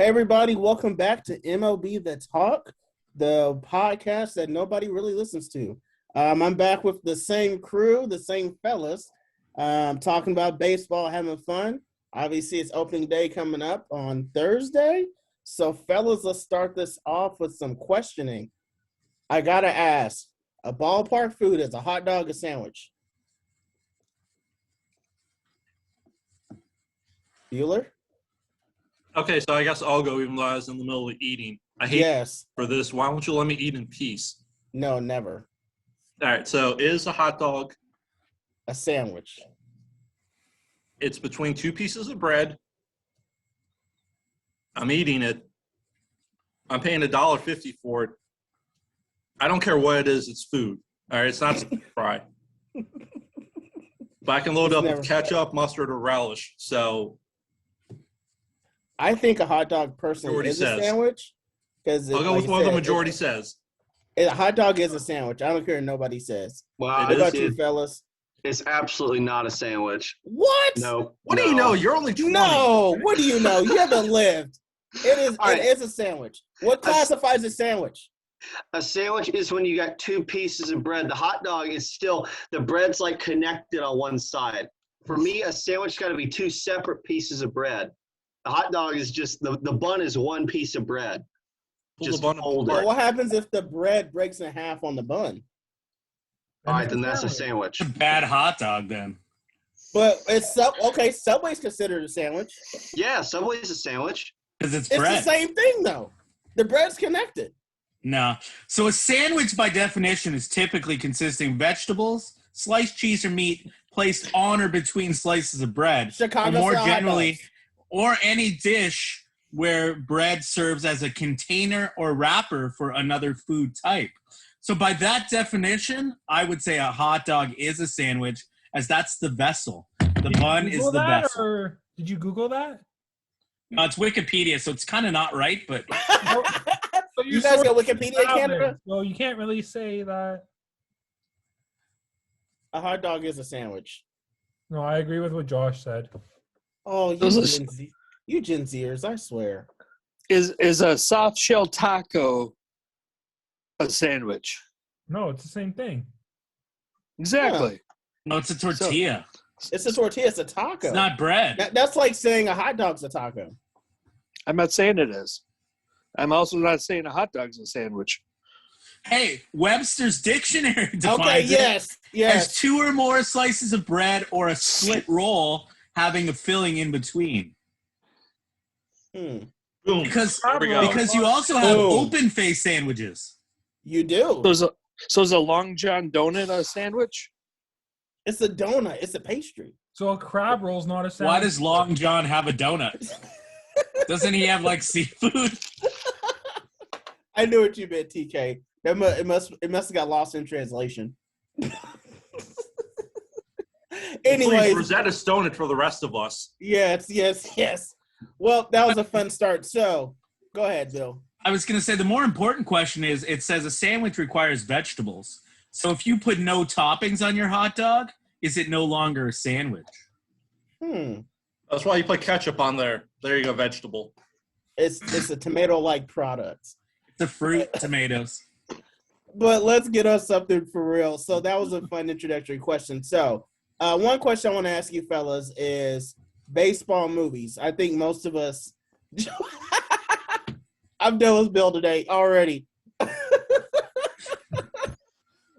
Hey, everybody, welcome back to MLB The Talk, the podcast that nobody really listens to. I'm back with the same crew, the same fellas, talking about baseball, having fun. Obviously, it's opening day coming up on Thursday. So, fellas, let's start this off with some questioning. I got to ask, a ballpark food is a hot dog, a sandwich? Bueller? Okay, so I guess I'll go even though I was in the middle of eating. I hate for this. Why won't you let me eat in peace? No, never. All right, so is a hot dog a sandwich? It's between two pieces of bread. I'm eating it. I'm paying $1.50 for it. I don't care what it is. It's food. All right, it's not fry. But I can load up with ketchup, mustard, or relish. So I think a hot dog personally is a sandwich. I'll go with what the majority says. A hot dog is a sandwich. I don't care what nobody says. Well, what about you, fellas? It's absolutely not a sandwich. What? No. What do you know? You're only 20. No. What do you know? You haven't lived. It is. It is a sandwich. What classifies a sandwich? A sandwich is when you got two pieces of bread. The hot dog is still the bread's like connected on one side. For me, a sandwich got to be two separate pieces of bread. The hot dog is just the bun is one piece of bread. Just hold it. Well, what happens if the bread breaks in half on the bun? All right, then that's a sandwich. It's a bad hot dog then. But it's okay. Subway's considered a sandwich. Yeah, Subway's a sandwich because it's bread. It's the same thing though. The bread's connected. No. So a sandwich by definition is typically consisting of vegetables, sliced cheese or meat placed on or between slices of bread. Chicago or more generally, or any dish where bread serves as a container or wrapper for another food type. So by that definition, I would say a hot dog is a sandwich, as that's the vessel. The bun is the vessel. Or did you Google that? No, it's Wikipedia, so it's kind of not right, but... So you guys got Wikipedia Canada? Well, you can't really say that. A hot dog is a sandwich. No, I agree with what Josh said. Oh, you Gen Zers, I swear. Is a soft shell taco a sandwich? No, it's the same thing. Exactly. Yeah. No, it's a tortilla. It's a tortilla. It's a taco. It's not bread. That's like saying a hot dog's a taco. I'm not saying it is. I'm also not saying a hot dog's a sandwich. Hey, Webster's Dictionary defines it as two or more slices of bread or a split roll having a filling in between. Because you also have open-faced sandwiches. You do. So is a Long John donut a sandwich? It's a donut. It's a pastry. So a crab roll's not a sandwich. Why does Long John have a donut? Doesn't he have like seafood? I knew what you meant, TK. It must have got lost in translation. Anyways, Rosetta Stone it for the rest of us. Yes. Well, that was a fun start. So, go ahead, Bill. I was going to say the more important question is it says a sandwich requires vegetables. So if you put no toppings on your hot dog, is it no longer a sandwich? That's why you put ketchup on there. There you go, vegetable. It's a tomato-like product. It's a fruit, tomatoes. But let's get us something for real. So that was a fun introductory question. So one question I want to ask you fellas is baseball movies. I think most of us I'm done with Bill today already.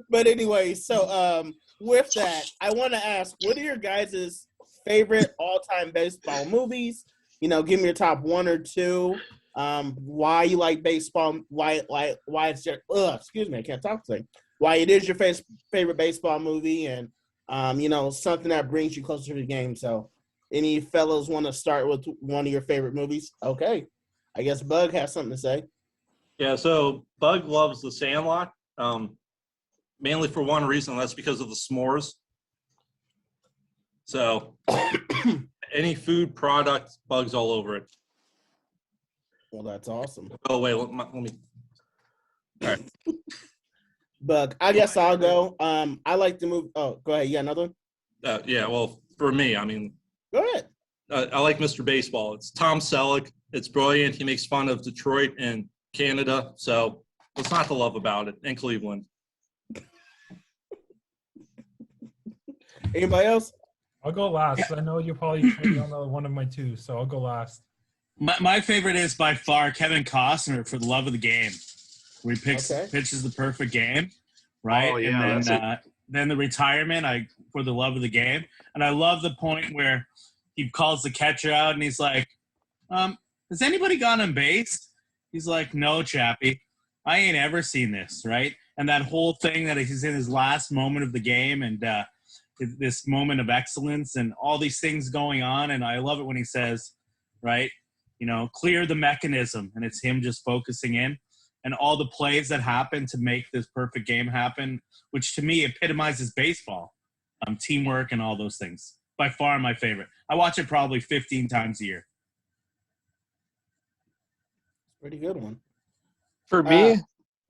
But anyway, so with that, I want to ask, what are your guys' favorite all-time baseball movies? You know, give me your top one or two. Why you like baseball? Why it's your excuse me, I can't talk today. Why it is your favorite baseball movie, and you know, something that brings you closer to the game. So, any fellows want to start with one of your favorite movies? Okay, I guess Bug has something to say. Yeah, so Bug loves The Sandlot, mainly for one reason. That's because of the s'mores. So, any food product, Bug's all over it. Well, that's awesome. Oh, wait, let me. All right. Bug, I guess I'll go. I like the movie. Oh, go ahead. Yeah, another one? Yeah, well, for me, I mean. Go ahead. I like Mr. Baseball. It's Tom Selleck, It's brilliant. He makes fun of Detroit and Canada. So what's not to love about it? And Cleveland. Anybody else? I'll go last. 'Cause I know you're probably putting on one of my two, so I'll go last. My favorite is by far Kevin Costner for The Love of the Game, where he Okay. pitches the perfect game, right? Oh, yeah, and then the retirement for The Love of the Game. And I love the point where he calls the catcher out and he's like, has anybody gone on base? He's like, no, Chappie. I ain't ever seen this, right? And that whole thing that he's in his last moment of the game and this moment of excellence and all these things going on. And I love it when he says, right, clear the mechanism, and it's him just focusing in. And all the plays that happen to make this perfect game happen, which to me epitomizes baseball, teamwork and all those things. By far my favorite. I watch it probably 15 times a year. Pretty good one. For me,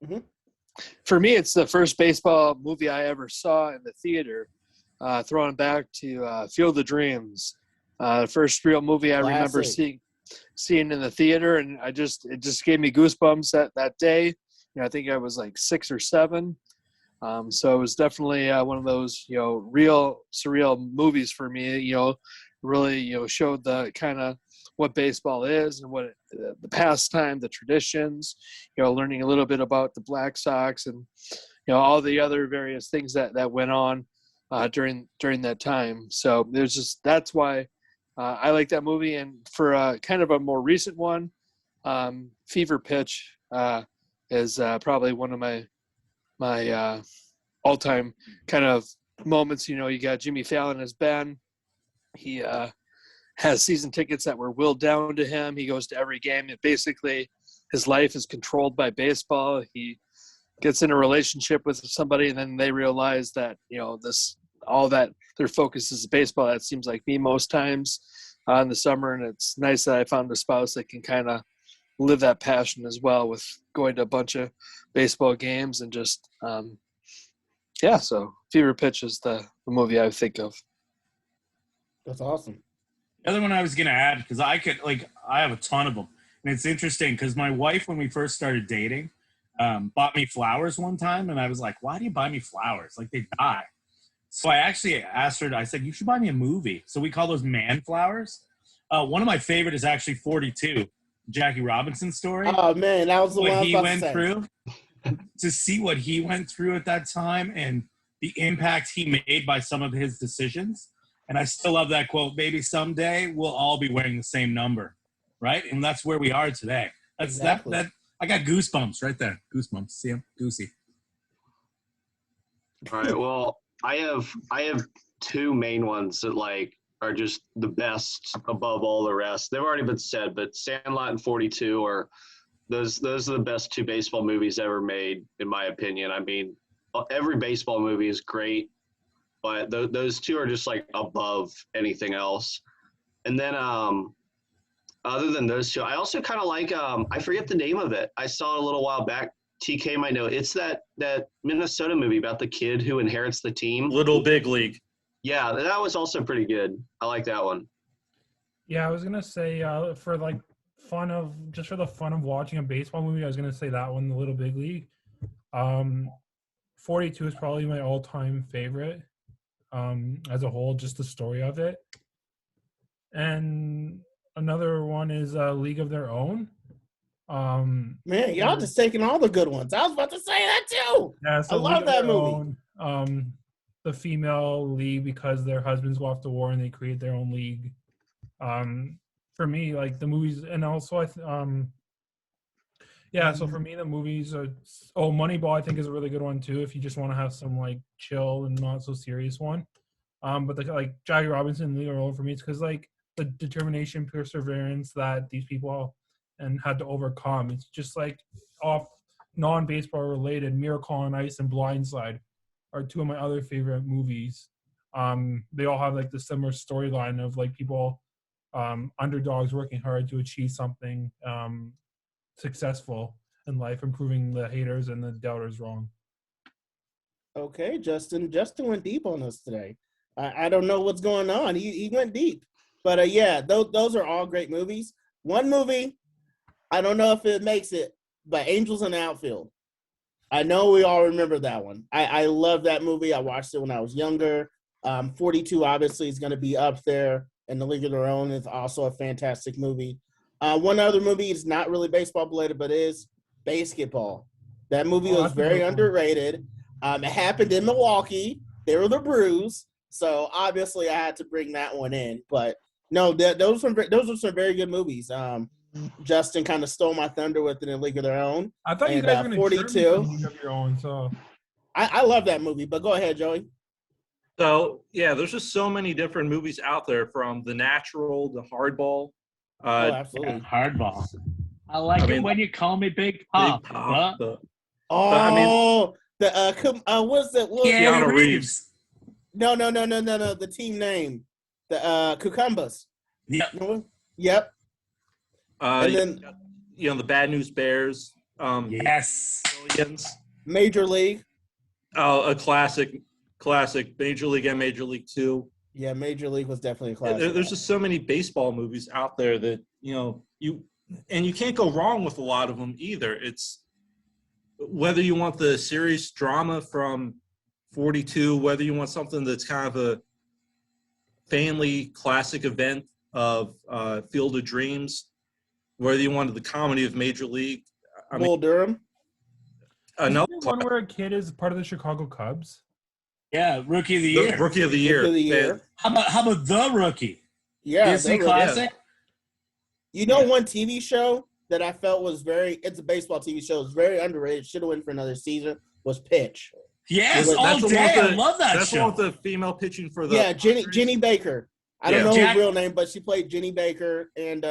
mhm. it's the first baseball movie I ever saw in the theater. Throwing back to Field of Dreams, the first real movie I remember Classic. seeing in the theater, and it just gave me goosebumps that day. I think I was like 6 or 7. So it was definitely one of those real surreal movies for me. Really showed the kind of what baseball is and what the pastime, the traditions. Learning a little bit about the Black Sox and all the other various things that went on during that time. So that's why I like that movie. And for kind of a more recent one, Fever Pitch is probably one of my all-time kind of moments. You got Jimmy Fallon as Ben. He has season tickets that were willed down to him. He goes to every game. And basically, his life is controlled by baseball. He gets in a relationship with somebody, and then they realize that all that their focus is baseball. That seems like me most times in the summer, and it's nice that I found a spouse that can kind of live that passion as well with going to a bunch of baseball games and just so Fever Pitch is the movie I think of. That's awesome. The other one I was going to add, because I have a ton of them. And it's interesting because my wife, when we first started dating, bought me flowers one time. And I was like, why do you buy me flowers? Like, they die. So I actually asked her, I said, you should buy me a movie. So we call those man flowers. One of my favorite is actually 42, Jackie Robinson story. Oh, man, that was the one I was he about went to say. through. To see what he went through at that time and the impact he made by some of his decisions. And I still love that quote, maybe someday we'll all be wearing the same number, right? And that's where we are today. That's Exactly. that I got goosebumps right there. Goosebumps. See him? Goosey. All right. Well, I have 2 main ones that are just the best above all the rest. They've already been said, but Sandlot and 42 are those are the best 2 baseball movies ever made, in my opinion. I mean, every baseball movie is great, but those 2 are just above anything else. And then other than those 2, I also kind of like I forget the name of it. I saw it a little while back. TK might know. It's that Minnesota movie about the kid who inherits the team. Little Big League. Yeah, that was also pretty good. I like that one. Yeah, I was gonna say for the fun of watching a baseball movie, I was gonna say that one, The Little Big League. 42 is probably my all-time favorite as a whole, just the story of it. And another one is League of Their Own. Man, y'all just taking all the good ones. I was about to say that too. Yeah, so I love that movie. The female league, because their husbands go off to war and they create their own league. For me, the movies, and also so for me the movies are Moneyball, I think, is a really good one too, if you just want to have some chill and not so serious one. But Jackie Robinson and Leo Roll for me, it's because the determination, perseverance that these people and had to overcome. It's just off non-baseball related. Miracle on Ice and Blindside are 2 of my other favorite movies. They all have the similar storyline of people, underdogs working hard to achieve something successful in life, and proving the haters and the doubters wrong. Okay, Justin went deep on us today. I don't know what's going on. He went deep. But those are all great movies. One movie, I don't know if it makes it, but Angels in the Outfield. I know we all remember that one. I love that movie. I watched it when I was younger. 42 obviously is going to be up there, and The League of Their Own is also a fantastic movie. One other movie is not really baseball related, but is basketball. That movie was very underrated. It happened in Milwaukee. They were the Brews, so obviously I had to bring that one in. But no, those are some very good movies. Justin kind of stole my thunder with it in League of Their Own. I thought you And, guys were going to 42. League of Your Own. So I love that movie, but go ahead, Joey. So yeah, there's just so many different movies out there, from The Natural to Hardball. Absolutely. Hardball. I like it when you call me Big Pop. Big Pop. What's that? Keanu Reeves. No. The team name, the Cucumbers. Yep. Yep. And then the Bad News Bears. Yes. Billions. Major League. Oh, a classic. Major League and Major League 2. Yeah, Major League was definitely a classic. There's just so many baseball movies out there that you can't go wrong with a lot of them either. It's whether you want the serious drama from 42, whether you want something that's kind of a family classic event of Field of Dreams, whether you wanted the comedy of Major League. Bull Durham. No one where a kid is part of the Chicago Cubs. Yeah, Rookie of the Year. Rookie of the Year. How about The Rookie? Yeah, Disney classic. You know, one TV show that I felt was it's a baseball TV show. It's very underrated. Should have went for another season. Was Pitch. Yes, all day. I love that that's show. That's the female pitching for the. Yeah, Jenny Baker. I don't know her real name, but she played Jenny Baker, and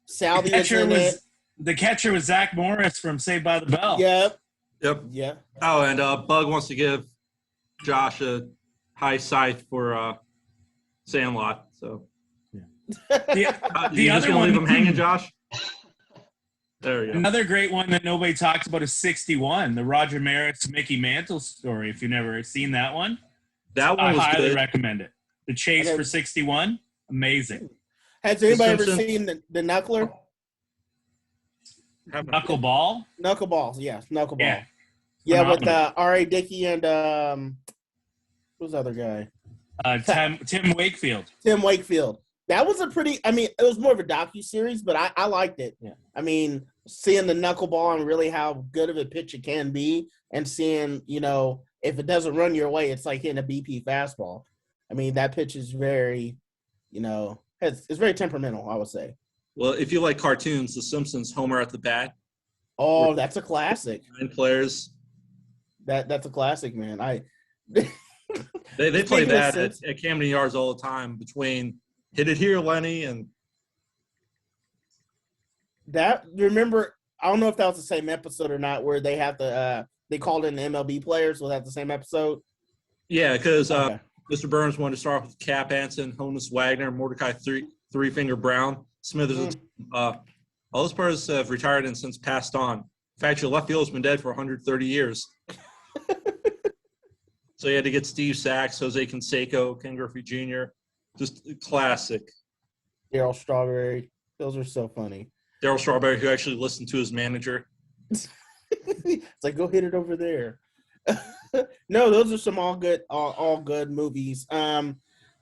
Salvi was in it. The catcher was Zach Morris from Saved by the Bell. Yep. Yeah. Oh, and Bug wants to give Josh a high scythe for Sandlot. So. Yeah. The other one, leave him hanging, Josh. There you go. Another great one that nobody talks about is 61, the Roger Maris Mickey Mantle story. If you've never seen that one, I highly recommend it. The Chase for 61, amazing. Has anybody ever seen the Knuckler? Knuckleball? Knuckleballs, yeah, Knuckleball. Yeah, yeah, with R.A. Dickey and who's the other guy? Tim Wakefield. Tim Wakefield. That was it was more of a docu-series, but I liked it. Yeah. I mean, seeing the knuckleball and really how good of a pitch it can be, and seeing, if it doesn't run your way, it's like hitting a BP fastball. I mean, that pitch is very, it's very temperamental, I would say. Well, if you like cartoons, The Simpsons, Homer at the bat. Oh, that's a classic. 9 players. That's a classic, man. They play that at Camden Yards all the time between Hit It Here, Lenny, and that. Remember, I don't know if that was the same episode or not, where they have they called in the MLB players. Was that the same episode? Yeah, because Mr. Burns wanted to start off with Cap Anson, Honus Wagner, Mordecai Three Finger Brown, Smithers. All those players have retired and since passed on. In fact, your left field has been dead for 130 years. So you had to get Steve Sachs, Jose Canseco, Ken Griffey Jr. Just classic. Darryl Strawberry. Those are so funny. Darryl Strawberry, who actually listened to his manager. It's like, go hit it over there. No, those are some all good movies.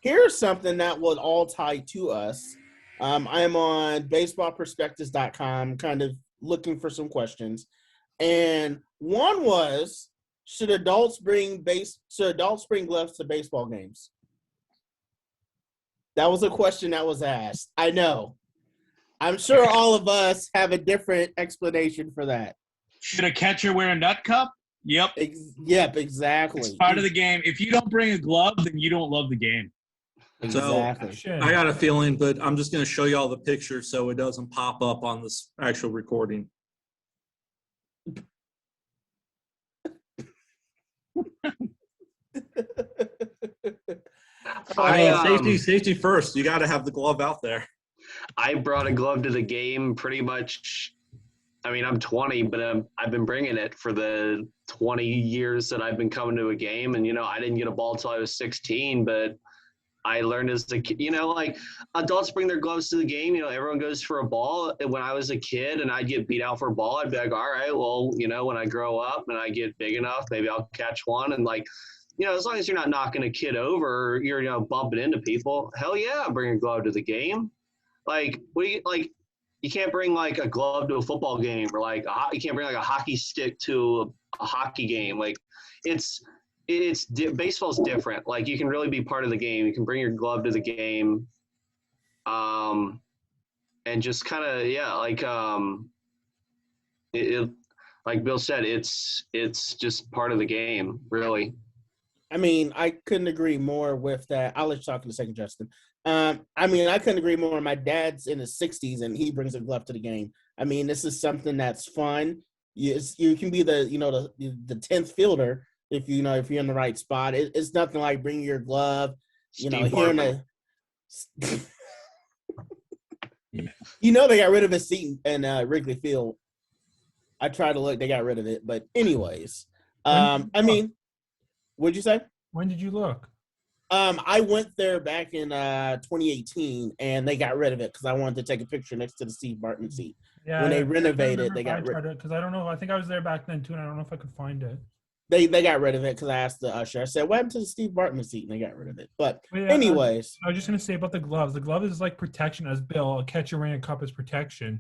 Here's something that was all tied to us. I am on baseballperspectives.com, kind of looking for some questions. And one was, should adults bring gloves to baseball games? That was a question that was asked. I know. I'm sure all of us have a different explanation for that. Should a catcher wear a nut cup? Yep. Yep, exactly. It's part of the game. If you don't bring a glove, then you don't love the game. Exactly. So I got a feeling, but I'm just going to show you all the pictures so it doesn't pop up on this actual recording. Safety first. You got to have the glove out there. I brought a glove to the game pretty much. I mean, I'm 20, but I've been bringing it for the 20 years that I've been coming to a game. And, I didn't get a ball till I was 16, but I learned as a kid, like adults bring their gloves to the game. Everyone goes for a ball. When I was a kid and I'd get beat out for a ball, I'd be like, all right, well, when I grow up and I get big enough, maybe I'll catch one. And like, as long as you're not knocking a kid over, or you're, bumping into people, hell yeah, bring a glove to the game. Like, you can't bring like a glove to a football game, or like you can't bring like a hockey stick to a hockey game. Like, baseball's different. Like, you can really be part of the game. You can bring your glove to the game, and just kind of like Bill said, it's just part of the game, really. I mean, I couldn't agree more with that. I'll let you talk in a second, Justin. I mean, I couldn't agree more. My dad's in his 60s, and he brings a glove to the game. I mean, this is something that's fun. You can be the 10th fielder if you're in the right spot. It's nothing like bringing your glove. Hearing a. They got rid of his seat in Wrigley Field. I tried to look; they got rid of it. But anyways, I mean, what'd you say? When did you look? I went there back in 2018, and they got rid of it because I wanted to take a picture next to the Steve Bartman seat. Yeah, when they renovated, they got rid of it. Because I don't know. I think I was there back then too, and I don't know if I could find it. They got rid of it because I asked the usher. I said, "What happened to the Steve Bartman seat?" And they got rid of it. But anyways, I was just gonna say about the gloves. The glove is like protection, as Bill. A catcher wearing a cup is protection.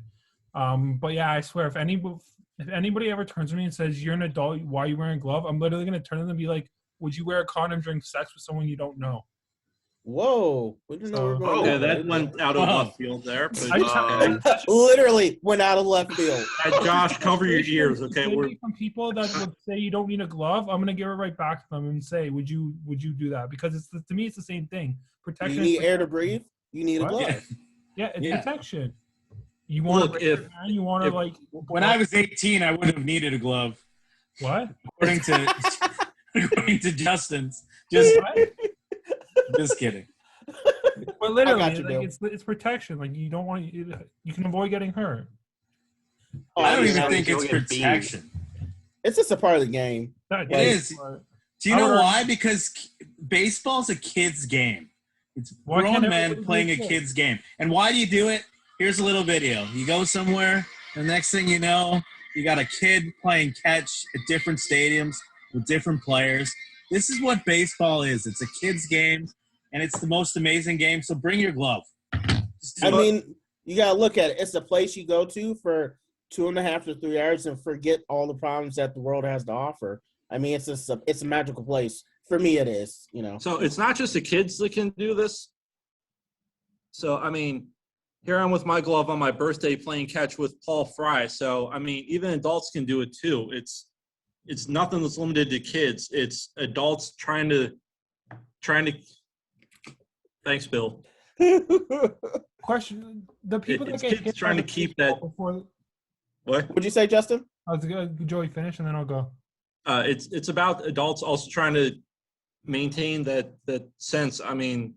But yeah, I swear, if anybody ever turns to me and says, "You're an adult, why are you wearing a glove?" I'm literally gonna turn to them and be like, "Would you wear a condom during sex with someone you don't know?" Whoa. We didn't know we were going Okay, that went out of left field there. But, literally went out of left field. Josh, cover your ears, okay? From people that would say you don't need a glove, I'm gonna give it right back to them and say, "Would you do that?" Because to me, it's the same thing. Protection. You need air to breathe. You need a glove. Yeah, it's protection. You want to When I was 18, I would have needed a glove. What? According to Justin's. Just kidding. But literally, it's protection. Like, you don't want you can avoid getting hurt. I don't even think it's protection. It's just a part of the game. It is. Do you know why? Because baseball's a kid's game. It's grown men playing a kid's game. And why do you do it? Here's a little video. You go somewhere, and the next thing you know, you got a kid playing catch at different stadiums with different players. This is what baseball is. It's a kid's game, and it's the most amazing game. So bring your glove. I mean, you got to look at it. It's a place you go to for 2.5 to 3 hours and forget all the problems that the world has to offer. I mean, it's a magical place. For me, it is, So it's not just the kids that can do this. So, I mean, here I'm with my glove on my birthday playing catch with Paul Fry. So, I mean, even adults can do it too. It's nothing that's limited to kids. It's adults trying to. Thanks, Bill. Question: the people that get kids hit trying to keep that. Before, what would you say, Justin? I was gonna Joey finish and then I'll go. It's about adults also trying to maintain that sense. I mean,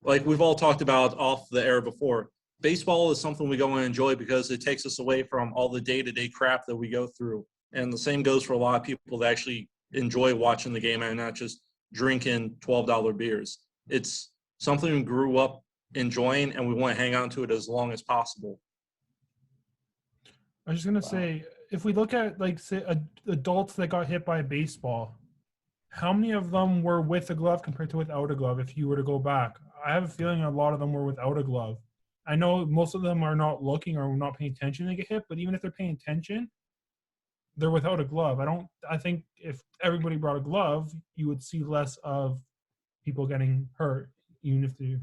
like we've all talked about off the air before. Baseball is something we go and enjoy because it takes us away from all the day-to-day crap that we go through. And the same goes for a lot of people that actually enjoy watching the game and not just drinking $12 beers. It's something we grew up enjoying, and we want to hang on to it as long as possible. I was just going to say, if we look at, like, say, adults that got hit by a baseball, how many of them were with a glove compared to without a glove if you were to go back? I have a feeling a lot of them were without a glove. I know most of them are not looking or not paying attention to get hit, but even if they're paying attention, they're without a glove. I think if everybody brought a glove, you would see less of people getting hurt, even if they.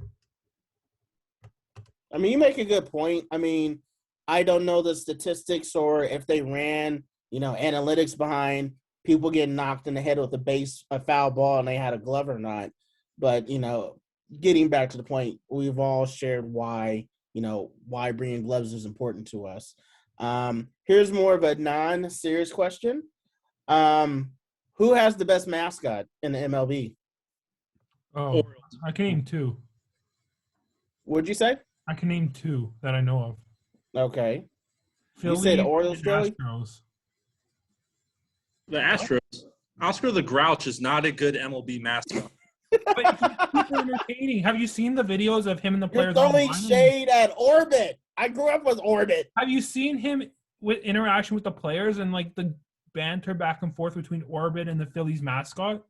I mean, you make a good point. I mean, I don't know the statistics or if they ran, analytics behind people getting knocked in the head with a foul ball and they had a glove or not. But, getting back to the point, we've all shared why bringing gloves is important to us. Here's more of a non-serious question. Who has the best mascot in the MLB? Oh, I can name two. What'd you say? I can name two that I know of. Okay. Philly, you said Orioles, Joey? Astros. The Astros. Oscar the Grouch is not a good MLB mascot. But he's super entertaining. Have you seen the videos of him and the You're players throwing online? shade at Orbit. I grew up with Orbit. Have you seen him with interaction with the players and like the banter back and forth between Orbit and the Phillies mascot?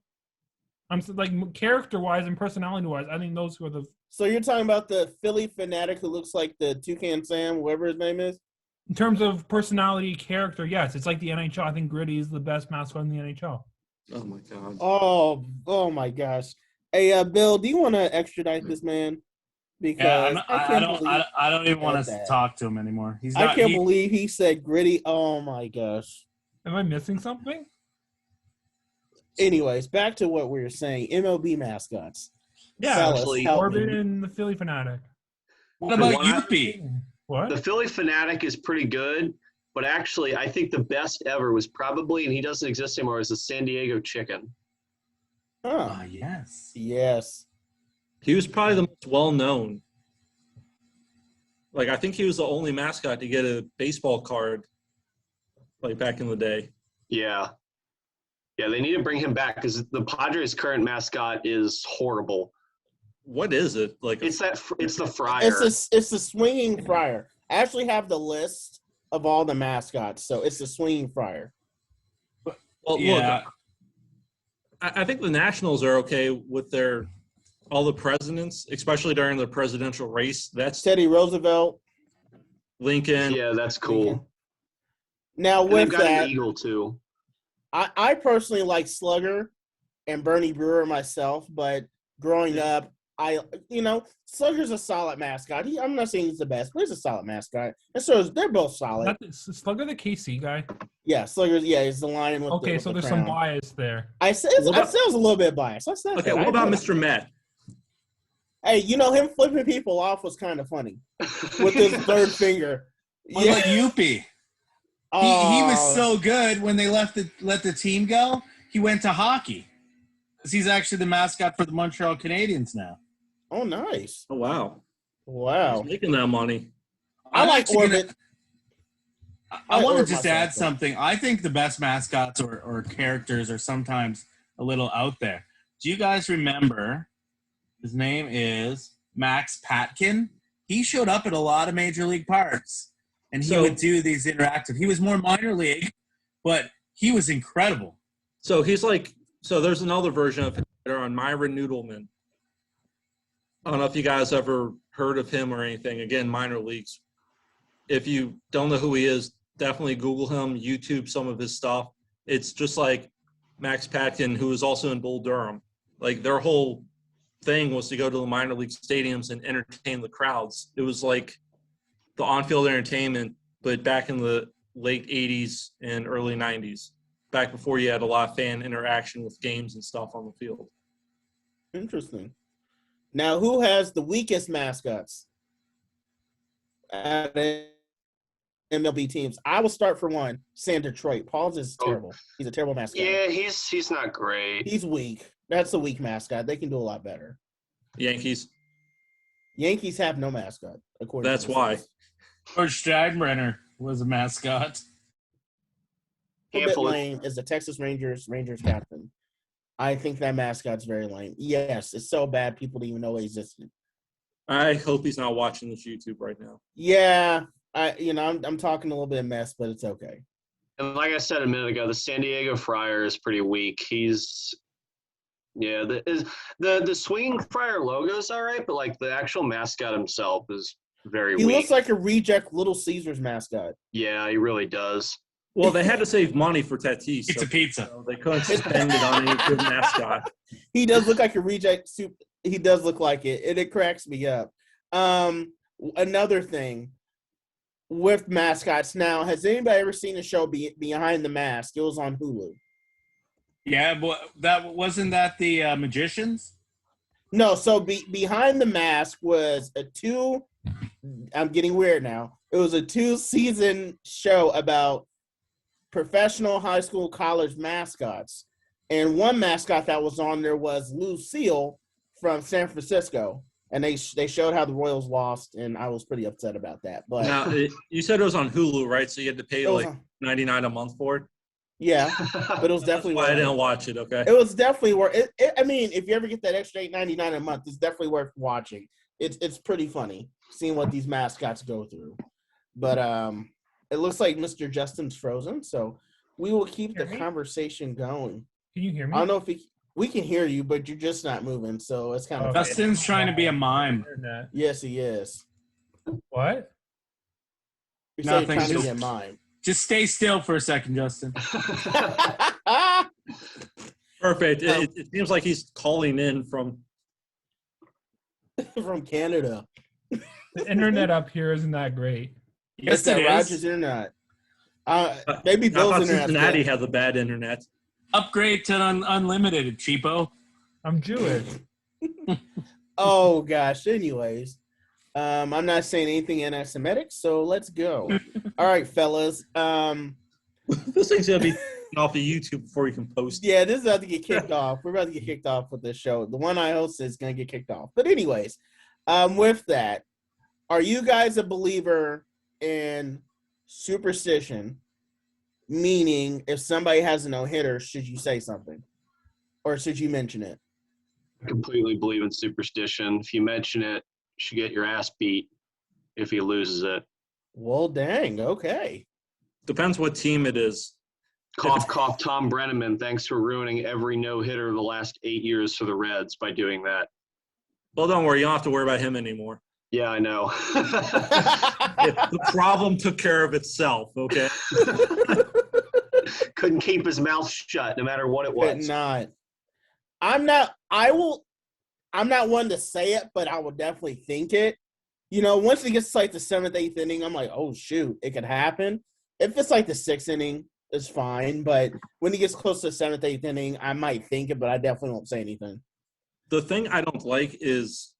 Like character-wise and personality-wise, I think those were the. So you're talking about the Philly fanatic who looks like the Toucan Sam, whatever his name is? In terms of personality, character, yes, it's like the NHL. I think Gritty is the best mascot in the NHL. Oh my god. Oh my gosh. Hey, Bill, do you want to extradite this man? Because I don't even want to that. talk to him anymore. I can't believe he said Gritty. Oh my gosh. Am I missing something? Anyways, back to what we were saying. MLB mascots. Yeah, Fellas, actually, help Orbit me. and the Philly Fanatic. What about Youppi? What? The Philly Fanatic is pretty good, but actually, I think the best ever was probably, and he doesn't exist anymore, is the San Diego Chicken. Huh. Yes. Yes. He was probably the most well-known. Like, I think he was the only mascot to get a baseball card, like, back in the day. Yeah. Yeah, they need to bring him back because the Padres' current mascot is horrible. What is it? Like, It's the Friar. It's the swinging friar. I actually have the list of all the mascots, so it's the swinging friar. well, Yeah. look, I think the Nationals are okay with all the presidents, especially during the presidential race. That's Teddy Roosevelt. Lincoln. Yeah, that's cool. Now And they've with got that, an eagle too. I personally like Slugger and Bernie Brewer myself, but growing up, Slugger's a solid mascot. I'm not saying he's the best, but he's a solid mascot. And so they're both solid. Slugger the KC guy. Yeah, Slugger's, he's the lion with Okay, the, so with the there's some crown. bias there. I said it was a little bit biased. I said Okay, that. what about Mr. Met? Hey, him flipping people off was kind of funny with his third finger. What about Youppi? He was Oh. so good when they let the team go. He went to hockey because he's actually the mascot for the Montreal Canadiens now. Oh, nice. Oh, wow. Wow. He's making that money. I like actually Orbit. I want to Orbit just myself, add though. something. I think the best mascots or characters are sometimes a little out there. Do you guys remember? His name is Max Patkin. He showed up at a lot of major league parks, and he would do these interactive. He was more minor league, but he was incredible. So he's like, there's another version of him on Myron Noodleman. I don't know if you guys ever heard of him or anything. Again, minor leagues. If you don't know who he is, definitely Google him, YouTube some of his stuff. It's just like Max Patkin, who is also in Bull Durham. Like, their whole thing was to go to the minor league stadiums and entertain the crowds. It was like the on-field entertainment, but back in the late 80s and early 90s, back before you had a lot of fan interaction with games and stuff on the field. Interesting. Now, who has the weakest mascots at MLB teams? I will start for one. San Detroit. Paul's is terrible. He's a terrible mascot. Yeah, he's not great. He's weak. That's a weak mascot. They can do a lot better. Yankees. Yankees have no mascot, according That's to why. this. George Steinbrenner was a mascot. A bit lame is the Texas Rangers captain. I think that mascot's very lame. Yes, it's so bad people didn't even know it existed. I hope he's not watching this YouTube right now. Yeah, I'm talking a little bit of mess, but it's okay. And like I said a minute ago, the San Diego Friar is pretty weak. The swinging Friar logo is all right, but like the actual mascot himself is very He weak. looks like a reject Little Caesars mascot. Yeah, he really does. Well, they had to save money for Tatis. It's a pizza. So they couldn't spend it on any good mascot. He does look like a reject soup. He does look like it, and it cracks me up. Another thing with mascots now, has anybody ever seen the show Behind the Mask? It was on Hulu. Yeah, but wasn't that the Magicians? No, so Behind the Mask was I'm getting weird now. It was a 2-season show about professional high school, college mascots. And one mascot that was on there was Lucille from San Francisco. And they showed how the Royals lost, and I was pretty upset about that. But Now, you said it was on Hulu, right? So you had to pay like $99 a month for it? Yeah, but it was definitely Why I worth didn't it. watch it. Okay. It was definitely worth it. I mean, if you ever get that extra $8.99 a month, it's definitely worth watching. It's pretty funny seeing what these mascots go through. But it looks like Mr. Justin's frozen, so we will keep the Hear me? conversation going. Can you hear me? I don't know if we can hear you, but you're just not moving, so it's kind of Okay. Justin's trying to be a mime. Internet. yes, he is. What? You're saying Nothing, trying to just- be a mime. Just stay still for a second, Justin. Perfect. It seems like he's calling in from. From Canada. The internet up here isn't that great. Yes, It's that it Rogers is. internet. Maybe I Bill's thought internet. Cincinnati had the bad internet. Upgrade to unlimited, cheapo. I'm Jewish. Oh gosh. Anyways, I'm not saying anything anti-Semitic, so let's go. All right, fellas. This thing's gonna be off of YouTube before you can post. Yeah, this is about to get kicked off. We're about to get kicked off with this show. The one I host is gonna get kicked off. But anyways, with that, are you guys a believer in superstition? Meaning, if somebody has a no-hitter, should you say something, or should you mention it? I completely believe in superstition. If you mention it, you should get your ass beat if he loses it. Well, dang. Okay. Depends what team it is. Cough, cough, Tom Brenneman. Thanks for ruining every no-hitter of the last 8 years for the Reds by doing that. Well, don't worry. You don't have to worry about him anymore. Yeah, I know. The problem took care of itself. Okay. Couldn't keep his mouth shut no matter what it But was. not. I'm not. I'm not one to say it, but I will definitely think it. You know, once it gets to like the 7th, 8th inning, I'm like, oh shoot, it could happen. If it's like the 6th inning, it's fine. But when he gets close to the 7th, 8th inning, I might think it, but I definitely won't say anything. The thing I don't like is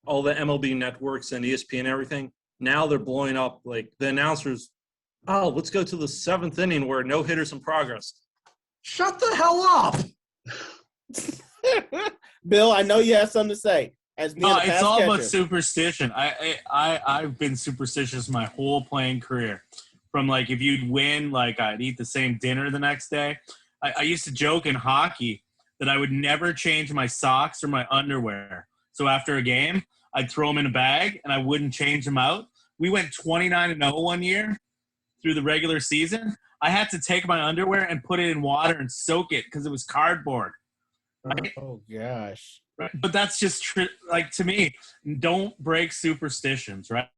all the MLB networks and ESPN and everything. Now they're blowing up like the announcers. Oh, let's go to the 7th inning where no hitters in progress. Shut the hell up. Bill, I know you have something to say. As being No, a pass it's all about catcher. superstition. I've been superstitious my whole playing career. From like if you'd win, like I'd eat the same dinner the next day. I used to joke in hockey that I would never change my socks or my underwear. So after a game, I'd throw them in a bag and I wouldn't change them out. We went 29-0 one year through the regular season. I had to take my underwear and put it in water and soak it because it was cardboard. Right? Oh gosh. Right. But that's just like to me, don't break superstitions, right?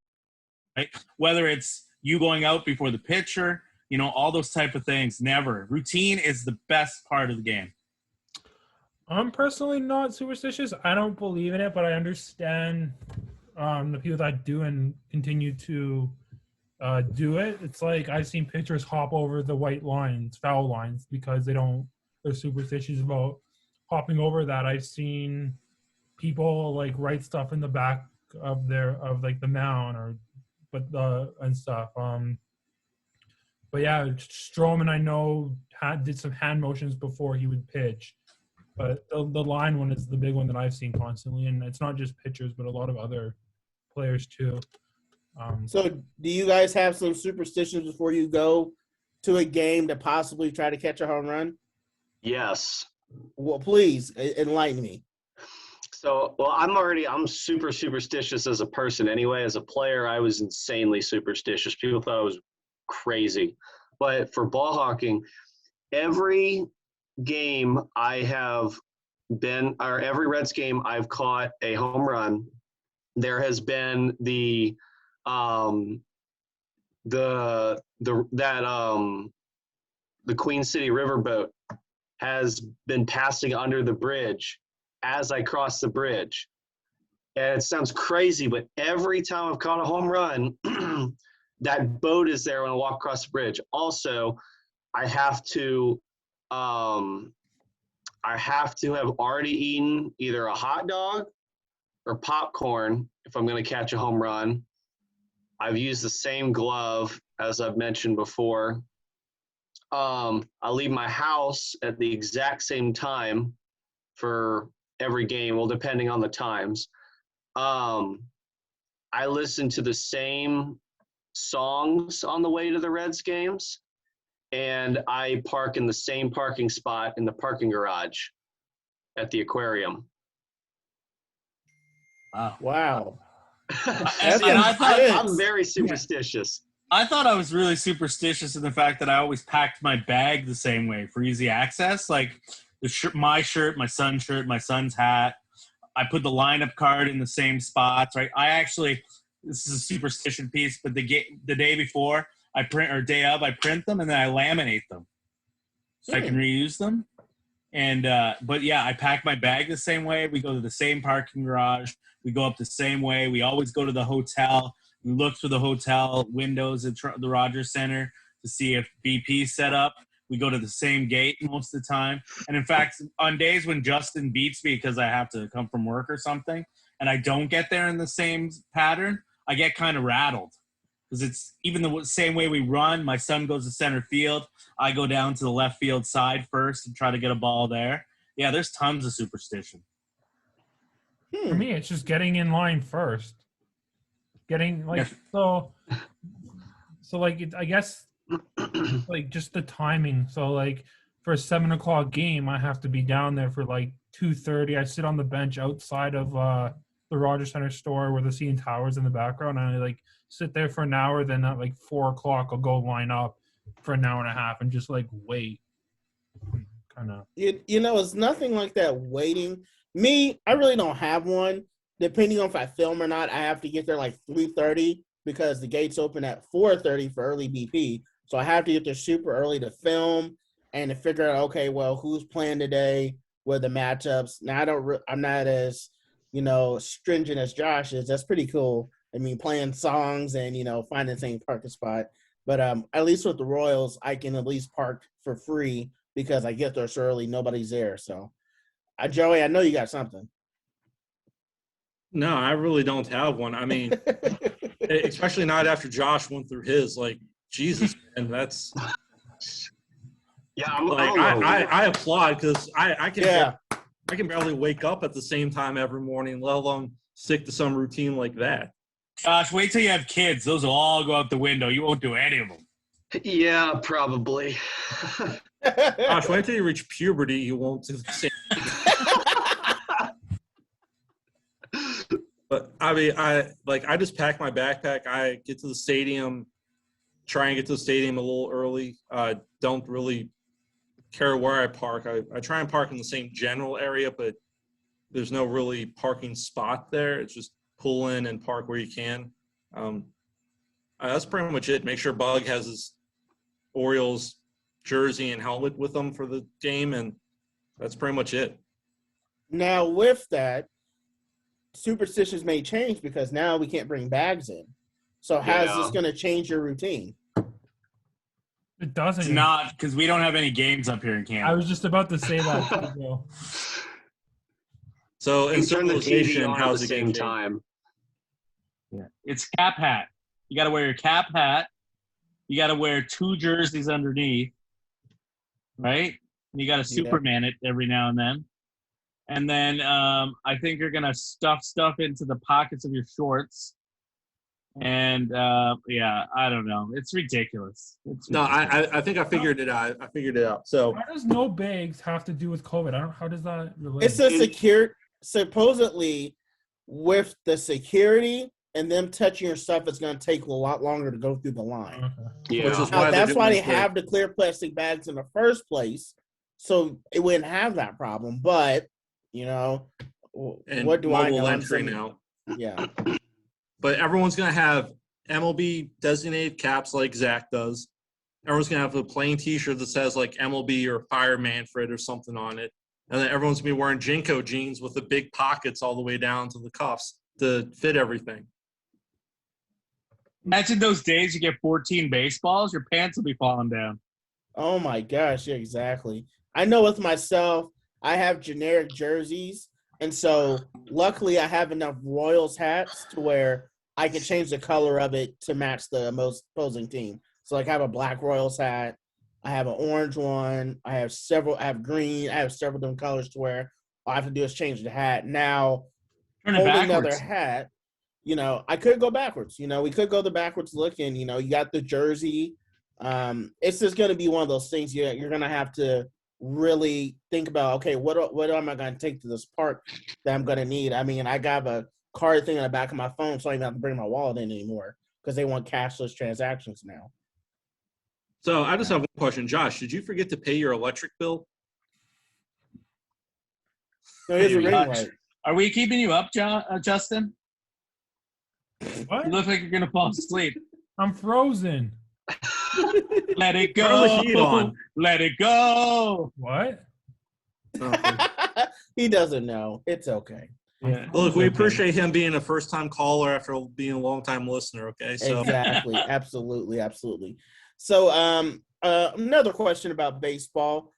Whether it's you going out before the pitcher, you know, all those type of things. Never. Routine is the best part of the game. I'm personally not superstitious. I don't believe in it, but I understand the people that do and continue to do it. It's like I've seen pitchers hop over the white lines, foul lines, because they're superstitious about hopping over that. I've seen people like write stuff in the back of the mound and stuff. But yeah, Stroman I know did some hand motions before he would pitch. But the line one is the big one that I've seen constantly, and it's not just pitchers, but a lot of other players too. So, do you guys have some superstitions before you go to a game to possibly try to catch a home run? Yes. Well, please enlighten me. So, well, I'm super superstitious as a person anyway. As a player, I was insanely superstitious. People thought I was crazy. But for ball hawking, every game I have been, or every Reds game I've caught a home run, there has been the Queen City riverboat has been passing under the bridge as I cross the bridge. And it sounds crazy, but every time I've caught a home run, that boat is there when I walk across the bridge. Also, I have to have already eaten either a hot dog or popcorn if I'm going to catch a home run. I've used the same glove as I've mentioned before. I leave my house at the exact same time for every game, well, depending on the times. I listen to the same songs on the way to the Reds games. and I park in the same parking spot in the parking garage at the aquarium. Wow. Wow. And I thought I'm very superstitious. I thought I was really superstitious in the fact that I always packed my bag the same way for easy access. Like my shirt, my son's hat. I put the lineup card in the same spots, right? This is a superstition piece, but the day before I print them and then I laminate them so I can reuse them. And but yeah, I pack my bag the same way. We go to the same parking garage. We go up the same way. We always go to the hotel. We look through the hotel windows at the Rogers Center to see if BP's set up. We go to the same gate most of the time. And in fact, on days when Justin beats me because I have to come from work or something, and I don't get there in the same pattern, I get kind of rattled. Because it's even the same way we run. My son goes to center field. I go down to the left field side first and try to get a ball there. Yeah, there's tons of superstition. For me, it's just getting in line first. Getting like so like I guess like just the timing. So like for a 7 o'clock game, I have to be down there for like 2:30. I sit on the bench outside of the Rogers Center store where the CN Tower's in the background, and I like sit there for an hour. Then at like 4 o'clock, I'll go line up for an hour and a half and just like wait. Kind of. You know, it's nothing like that waiting. Me, I really don't have one. Depending on if I film or not, I have to get there like 3:30 because the gates open at 4:30 for early BP. So I have to get there super early to film and to figure out, okay, well, who's playing today, what are the matchups. Now I'm not as, stringent as Josh is. That's pretty cool. I mean, playing songs and, finding the same parking spot. But at least with the Royals, I can at least park for free because I get there so early, nobody's there. So, Joey, I know you got something. No, I really don't have one. I mean, especially not after Josh went through his. Like, Jesus, man, that's Yeah, I applaud because I can barely wake up at the same time every morning, let alone stick to some routine like that. Gosh, wait till you have kids. Those will all go out the window. You won't do any of them. Yeah, probably. Gosh, wait till you reach puberty, you won't do the same. But I mean, I just pack my backpack. I get to the stadium, try and get to the stadium a little early. Don't really care where I park. I try and park in the same general area, but there's no really parking spot there. It's just pull in and park where you can. That's pretty much it. Make sure Bug has his Orioles jersey and helmet with him for the game, and that's pretty much it. Now, with that, superstitions may change because now we can't bring bags in. So how's this going to change your routine? It doesn't. It's not, because we don't have any games up here in Canada. I was just about to say that. Too, so in turn the TV civilization, on at how's the it same game time? Yeah. It's cap hat. You got to wear your cap hat. You got to wear 2 jerseys underneath, right? And you got to Superman it every now and then. And then I think you're going to stuff stuff into the pockets of your shorts. And, I don't know. It's ridiculous. No, I think I figured it out. So how does no bags have to do with COVID? How does that relate? It's a supposedly with the security and them touching your stuff, it's going to take a lot longer to go through the line. Okay. Yeah. That's why they have the clear plastic bags in the first place, so it wouldn't have that problem. But what do I know? Entry now. Yeah. But everyone's going to have MLB designated caps like Zach does. Everyone's going to have a plain T-shirt that says like MLB or Fire Manfred or something on it. And then everyone's going to be wearing Jinko jeans with the big pockets all the way down to the cuffs to fit everything. Imagine those days you get 14 baseballs, your pants will be falling down. Oh, my gosh. Yeah, exactly. I know with myself, I have generic jerseys. And so, luckily, I have enough Royals hats to where I can change the color of it to match the most opposing team. So, like, I have a black Royals hat. I have an orange one. I have green. I have several different colors to where all I have to do is change the hat. Now, holding another hat, I could go backwards. We could go the backwards look, and, you got the jersey It's just going to be one of those things you're going to have to really think about. Okay, what am I going to take to this park that I'm going to need? I mean, I got a card thing on the back of my phone, so I don't even have to bring my wallet in anymore because they want cashless transactions now. So I just have one question. Josh, did you forget to pay your electric bill? No, here's a Hey, ring Josh, light. Are we keeping you up, Justin? What? You look like you're gonna fall asleep. I'm frozen. Let it Turn go. the heat on. Let it go. What? He doesn't know. It's okay. Yeah. Look, we appreciate him being a first-time caller after being a long-time listener. Okay, so Exactly. Absolutely. So, another question about baseball.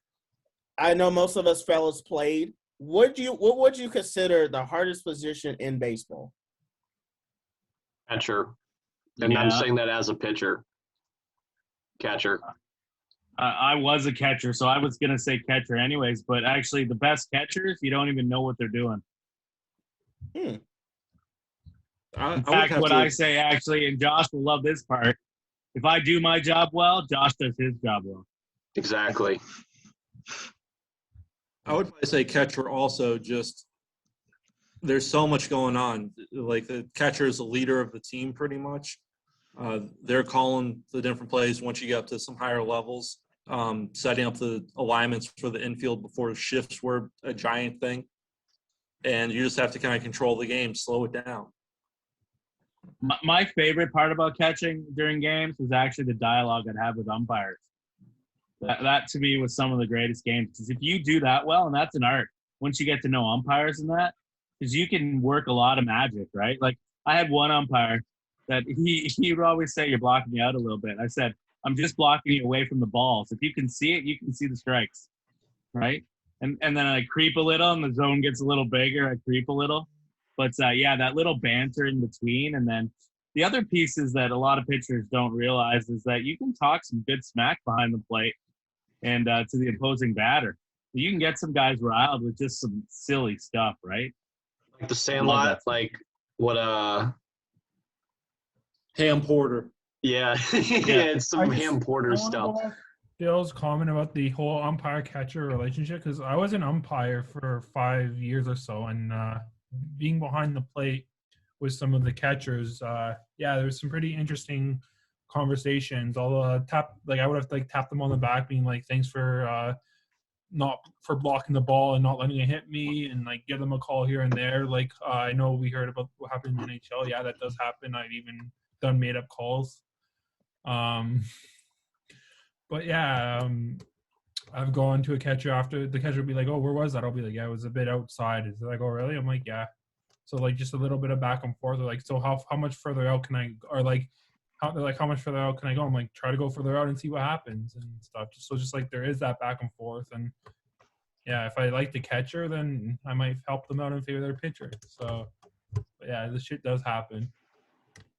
I know most of us fellas played. What would you consider the hardest position in baseball? Catcher. And I'm Yeah. saying that as a pitcher. Catcher. I was a catcher, so I was gonna say catcher anyways. But actually, the best catchers, you don't even know what they're doing. I In would fact, have what to, I say actually, and Josh will love this part. If I do my job well, Josh does his job well. Exactly. I would probably say catcher also. Just there's so much going on. Like the catcher is the leader of the team, pretty much. They're calling the different plays once you get up to some higher levels, setting up the alignments for the infield before shifts were a giant thing. And you just have to kind of control the game, slow it down. My favorite part about catching during games was actually the dialogue I'd have with umpires. That to me was some of the greatest games, because if you do that well, and that's an art, once you get to know umpires and that, because you can work a lot of magic, right? Like I had one umpire that he would always say, "You're blocking me out a little bit." I said, "I'm just blocking you away from the balls. If you can see it, you can see the strikes, right?" And then I creep a little, and the zone gets a little bigger. I creep a little, but yeah, that little banter in between, and then the other pieces that a lot of pitchers don't realize is that you can talk some good smack behind the plate and to the opposing batter. You can get some guys riled with just some silly stuff, right? Like the Sandlot, like what Ham Porter. yeah. It's some Ham Porter stuff. Bill's comment about the whole umpire-catcher relationship, because I was an umpire for 5 years or so, and being behind the plate with some of the catchers, there was some pretty interesting conversations. Although I would have tapped them on the back, being like, "Thanks for not for blocking the ball and not letting it hit me," and like give them a call here and there. Like I know we heard about what happened in the NHL. Yeah, that does happen. I've even done made-up calls. But yeah, I've gone to a catcher after the catcher would be like, "Oh, where was that?" I'll be like, "Yeah, it was a bit outside." Is like, "Oh, really?" I'm like, "Yeah." So like just a little bit of back and forth. They're like, "So how much further out can I?" Or like, how much further out can I go? I'm like, "Try to go further out and see what happens and stuff." Just like there is that back and forth, and yeah, if I like the catcher, then I might help them out in favor of their pitcher. So yeah, this shit does happen.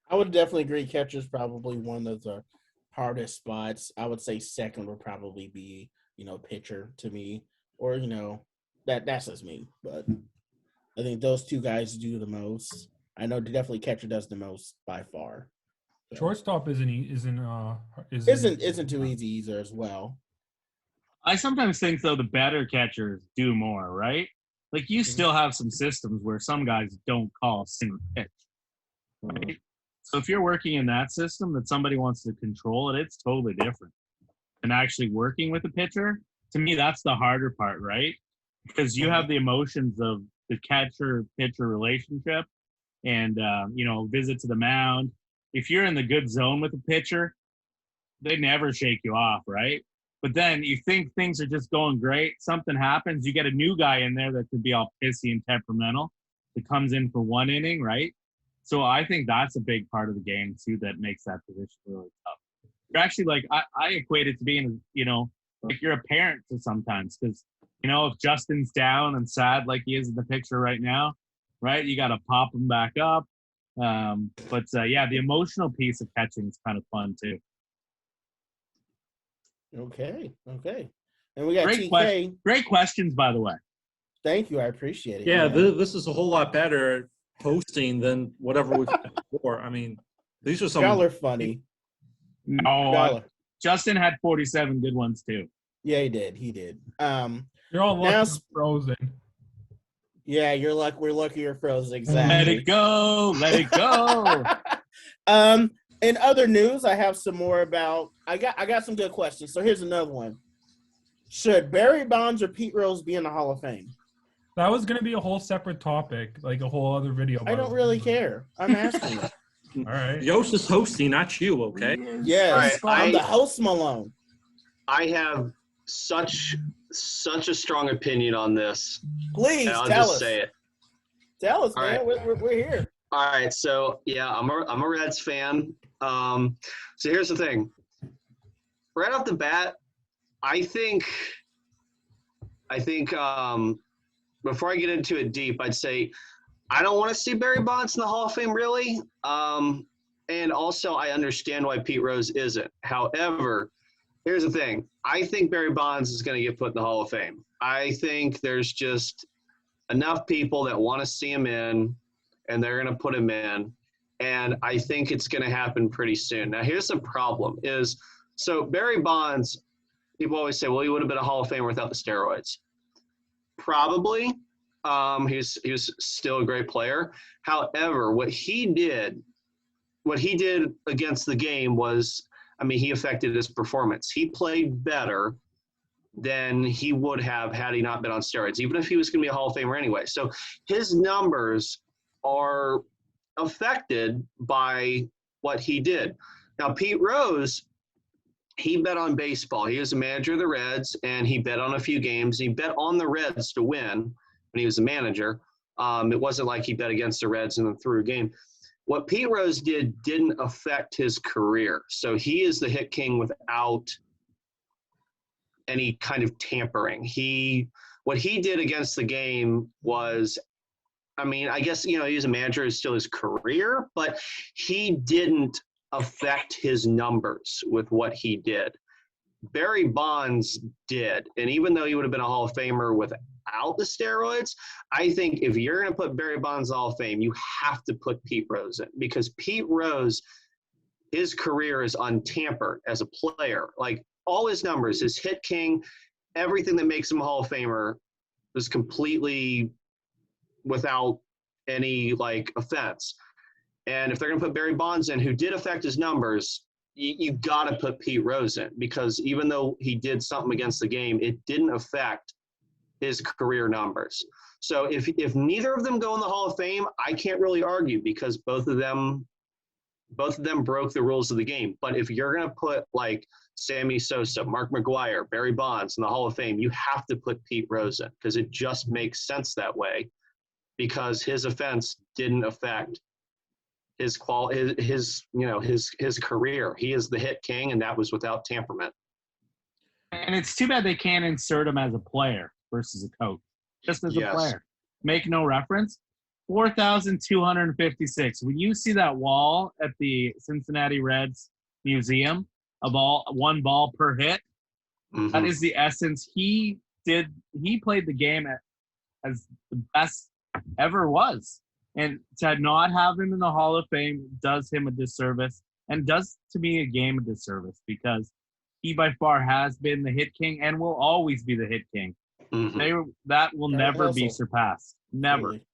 I would definitely agree. Catcher's probably one of the hardest spots. I would say second would probably be, pitcher to me, or that's just me. But I think those two guys do the most. I know definitely catcher does the most by far. So. Shortstop isn't too easy either as well. I sometimes think though the better catchers do more, right? Like you still have some systems where some guys don't call a single pitch, right? So if you're working in that system that somebody wants to control it, it's totally different. And actually working with a pitcher, to me, that's the harder part, right? Because you have the emotions of the catcher-pitcher relationship and, visit to the mound. If you're in the good zone with the pitcher, they never shake you off, right? But then you think things are just going great. Something happens. You get a new guy in there that could be all pissy and temperamental that comes in for one inning, right? So I think that's a big part of the game, too, that makes that position really tough. You're actually like, I equate it to being, like you're a parent to sometimes because, if Justin's down and sad like he is in the picture right now, right, you got to pop him back up. But the emotional piece of catching is kind of fun, too. Okay. And we got TK. Great questions, by the way. Thank you. I appreciate it. Yeah, this is a whole lot better hosting than whatever we've had before. I mean, these are some. Y'all are funny. No, Justin had 47 good ones too. Yeah, he did. He did. You're all Now, lucky Frozen. yeah, we're lucky you're frozen. Let Exactly. it go. Let it go. In other news, I have some more about. I got some good questions. So here's another one. Should Barry Bonds or Pete Rose be in the Hall of Fame? That was going to be a whole separate topic, like a whole other video. I don't really care. I'm asking. All right. Yost is hosting, not you, okay? Yes, All right, I'm the host, Malone. I have such a strong opinion on this. Please And I'll tell just us. say it. Tell us, All man. right. We're here. All right, so yeah, I'm a Reds fan. So here's the thing. Right off the bat, I think before I get into it deep, I'd say I don't want to see Barry Bonds in the Hall of Fame, really. And also, I understand why Pete Rose isn't. However, here's the thing. I think Barry Bonds is going to get put in the Hall of Fame. I think there's just enough people that want to see him in, and they're going to put him in. And I think it's going to happen pretty soon. Now, here's the problem is, so Barry Bonds, people always say, well, he would have been a Hall of Famer without the steroids. Probably. He was still a great player. However, what he did against the game was, he affected his performance. He played better than he would have had he not been on steroids, even if he was going to be a Hall of Famer anyway. So his numbers are affected by what he did. Now, Pete Rose, he bet on baseball. He was a manager of the Reds, and he bet on a few games. He bet on the Reds to win when he was a manager. It wasn't like he bet against the Reds and then threw a game. What Pete Rose didn't affect his career. So he is the hit king without any kind of tampering. What he did against the game was, I guess, he was a manager, it's still his career, but he didn't affect his numbers with what he did. Barry Bonds did. And even though he would have been a Hall of Famer without the steroids, I think if you're going to put Barry Bonds in the Hall of Fame, you have to put Pete Rose in, because Pete Rose, his career is untampered as a player. Like, all his numbers, his hit king, everything that makes him a Hall of Famer was completely without any, offense. And if they're going to put Barry Bonds in, who did affect his numbers, you got to put Pete Rose in, because even though he did something against the game, it didn't affect his career numbers. So if neither of them go in the Hall of Fame, I can't really argue, because both of them broke the rules of the game. But if you're going to put Sammy Sosa, Mark McGwire, Barry Bonds in the Hall of Fame, you have to put Pete Rose in, because it just makes sense that way, because his offense didn't affect his career. He is the hit king, and that was without temperament. And it's too bad they can't insert him as a player versus a coach. Just as a player. Make no reference. 4,256. When you see that wall at the Cincinnati Reds Museum of one ball per hit, that is the essence. He played the game as the best ever was. And to not have him in the Hall of Fame does him a disservice, and does, to me, a game a disservice, because he by far has been the hit king and will always be the hit king. That will never be surpassed. Never. Really?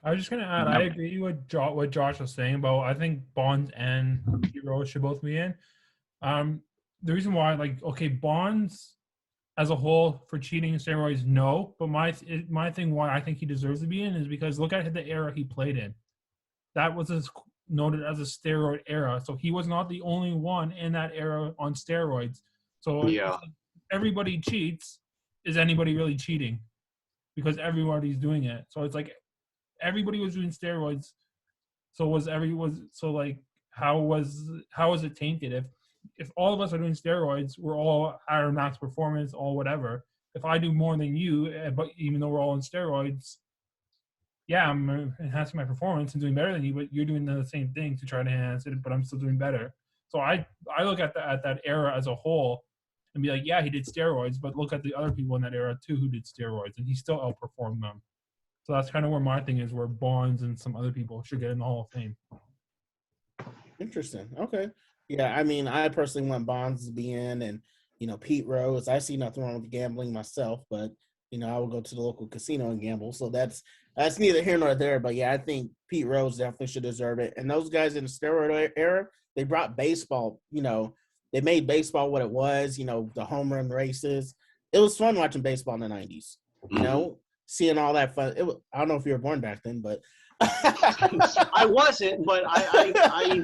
I was just going to add, I agree with what Josh was saying about, I think Bonds and Pete Rose should both be in. The reason why, Bonds as a whole for cheating and steroids, no. But my thing why I think he deserves to be in is because look at the era he played in. That was noted as a steroid era. So he was not the only one in that era on steroids. So if everybody cheats, is anybody really cheating? Because everybody's doing it. So it's everybody was doing steroids. So how was it tainted? If all of us are doing steroids, we're all at our max performance, all whatever. If I do more than you, but even though we're all on steroids, yeah, I'm enhancing my performance and doing better than you, but you're doing the same thing to try to enhance it, but I'm still doing better. So I look at that era as a whole and be like, yeah, he did steroids, but look at the other people in that era too who did steroids, and he still outperformed them. So that's kind of where my thing is, where Bonds and some other people should get in the Hall of Fame. Interesting. Okay. Yeah, I mean, I personally want Bonds to be in, and Pete Rose. I see nothing wrong with gambling myself, but I will go to the local casino and gamble. So that's neither here nor there. But yeah, I think Pete Rose definitely should deserve it. And those guys in the steroid era, they brought baseball. They made baseball what it was. The home run races. It was fun watching baseball in the '90s. Seeing all that fun. I don't know if you were born back then, but I wasn't, but I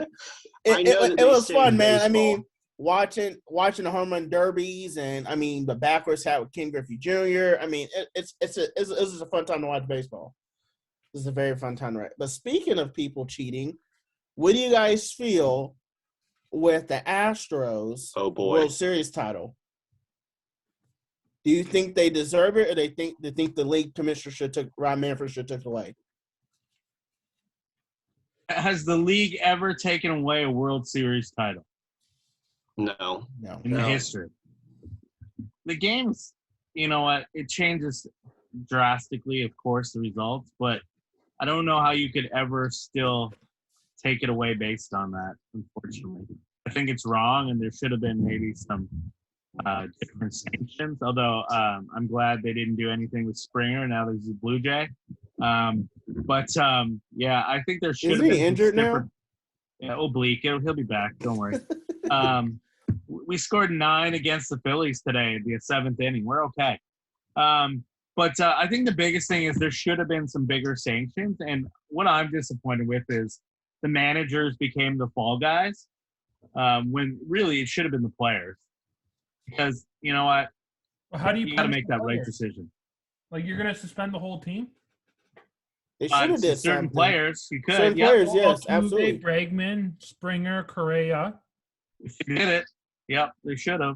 know that it they was say fun, man. I baseball. mean, watching the home run derbies, and I mean the backwards hat with Ken Griffey Jr. I mean, it's a fun time to watch baseball. This is a very fun time, right? But speaking of people cheating, what do you guys feel with the Astros World Series title? Do you think they deserve it, or they think the league commissioner Rob Manfred should take it away? Has the league ever taken away a World Series title? No. In the history. The games, you know what? It changes drastically, of course, the results, but I don't know how you could ever still take it away based on that, unfortunately. I think it's wrong, and there should have been maybe some different sanctions, although I'm glad they didn't do anything with Springer. Now there's a Blue Jay. Yeah, I think there should have been. Is he injured now? Yeah, oblique. He'll be back. Don't worry. We scored 9 against the Phillies today, the 7th inning. We're okay. I think the biggest thing is there should have been some bigger sanctions. And what I'm disappointed with is the managers became the fall guys when really it should have been the players. Because you know what? Well, how do you got to make that right decision? Like you're going to suspend the whole team? They should have did certain something. Players. You could. Certain players, yes, Altuve, absolutely. Bregman, Springer, Correa. If you did it, yep, they should have.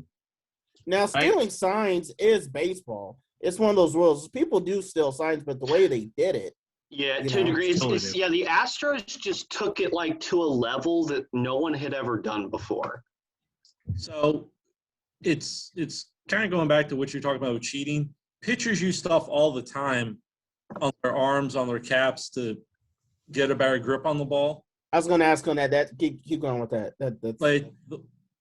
Now, stealing signs is baseball. It's one of those rules. People do steal signs, but the way they did it. Yeah, to a degree. The Astros just took it like to a level that no one had ever done before. So it's kind of going back to what you're talking about with cheating. Pitchers use stuff all the time on their arms, on their caps to get a better grip on the ball. I was going to ask on that. Keep going with that. That's like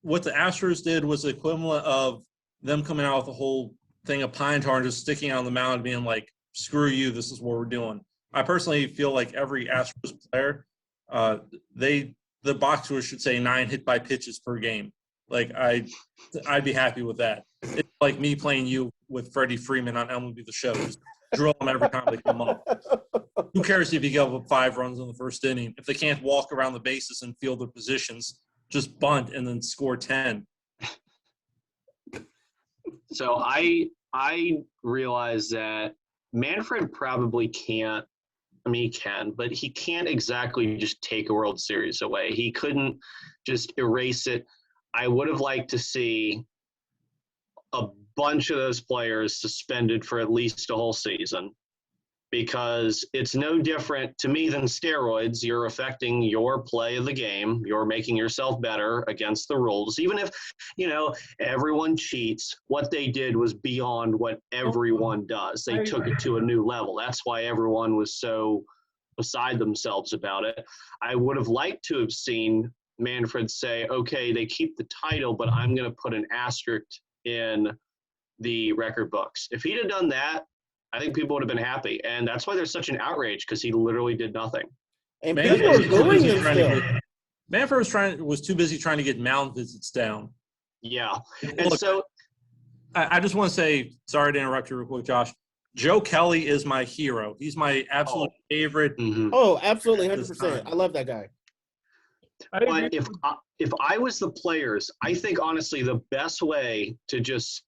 what the Astros did was the equivalent of them coming out with a whole thing of pine tar and just sticking out on the mound and being like, "Screw you! This is what we're doing." I personally feel like every Astros player, the box score should say 9 hit by pitches per game. Like I'd be happy with that. It's like me playing you with Freddie Freeman on MLB The Show. Just drill them every time they come up. Who cares if you give up 5 runs in the first inning? If they can't walk around the bases and field their positions, just bunt and then score 10. So I realize that Manfred probably can't. I mean, he can, but he can't exactly just take a World Series away. He couldn't just erase it. I would have liked to see a bunch of those players suspended for at least a whole season, because it's no different to me than steroids. You're affecting your play of the game. You're making yourself better against the rules. Even if, everyone cheats, what they did was beyond what everyone does. They took it to a new level. That's why everyone was so beside themselves about it. I would have liked to have seen Manfred say, okay, they keep the title, but I'm going to put an asterisk in the record books. If he'd have done that, I think people would have been happy. And that's why there's such an outrage, because he literally did nothing. And people are booing him still. Manfred was too busy trying to get mound visits down. Yeah. And so I just want to say, sorry to interrupt you real quick, Josh. Joe Kelly is my hero. He's my absolute favorite. Mm-hmm. Oh, absolutely, 100%. I love that guy. But if I was the players, I think honestly the best way to just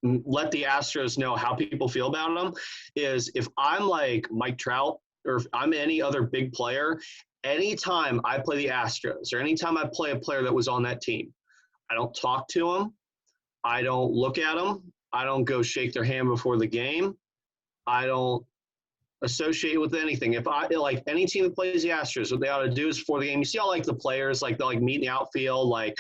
let the Astros know how people feel about them is, if I'm like Mike Trout or if I'm any other big player, anytime I play the Astros or anytime I play a player that was on that team, I don't talk to them. I don't look at them. I don't go shake their hand before the game. I don't associate with anything. If I like any team that plays the Astros, what they ought to do is before the game, you see how like the players, like they'll like meet in the outfield, like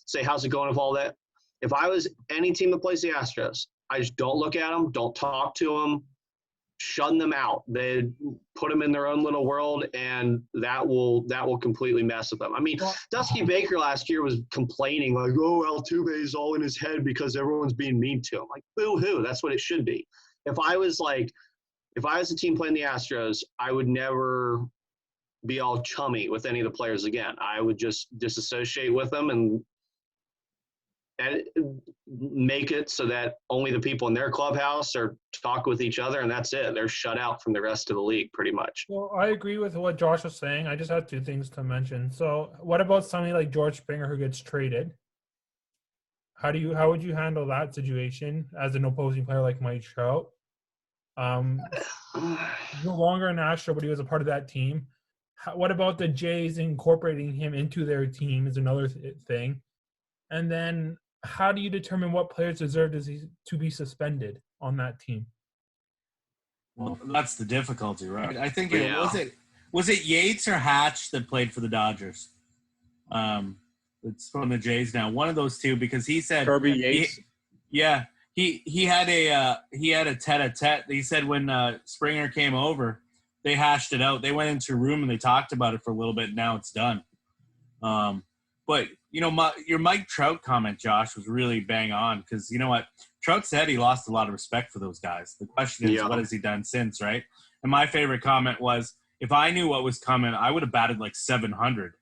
say, how's it going with all that? If I was any team that plays the Astros, I just don't look at them, don't talk to them, shun them out. They put them in their own little world, and that will completely mess with them. I mean, Dusty Baker last year was complaining like, "Oh, Altuve's all in his head because everyone's being mean to him." Like, boo-hoo, that's what it should be. If I was a team playing the Astros, I would never be all chummy with any of the players again. I would just disassociate with them and make it so that only the people in their clubhouse are talk with each other, and that's it. They're shut out from the rest of the league pretty much. Well, I agree with what Josh was saying. I just had two things to mention. So what about somebody like George Springer who gets traded? How would you handle that situation as an opposing player like Mike Trout? He's no longer an Astro, but he was a part of that team. What about the Jays incorporating him into their team is another thing. And then how do you determine what players deserve to be suspended on that team? Well, that's the difficulty, right? I think was it Yates or Hatch that played for the Dodgers? It's from the Jays now. One of those two, because he said Kirby Yates. He had a tete-a-tete. He said when Springer came over, they hashed it out. They went into a room and they talked about it for a little bit. Now it's done. But your Mike Trout comment, Josh, was really bang on, because you know what? Trout said he lost a lot of respect for those guys. The question is, what has he done since, right? And my favorite comment was, if I knew what was coming, I would have batted like 700.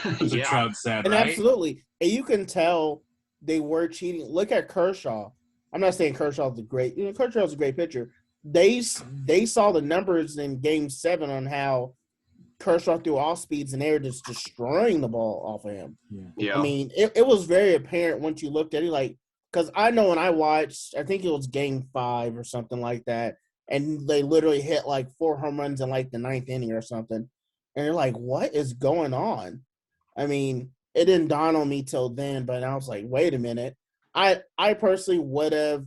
That's what Trout said, and right? Absolutely. And you can tell they were cheating. Look at Kershaw. I'm not saying Kershaw's a great – Kershaw's a great pitcher. They saw the numbers in Game 7 on how Kershaw threw off speeds, and they were just destroying the ball off of him. Yeah. I mean, it was very apparent once you looked at it, like, because I know when I watched, I think it was Game 5 or something like that, and they literally hit like 4 home runs in like the 9th inning or something. And you're like, what is going on? I mean, it didn't dawn on me till then, but I was like, wait a minute. I personally would have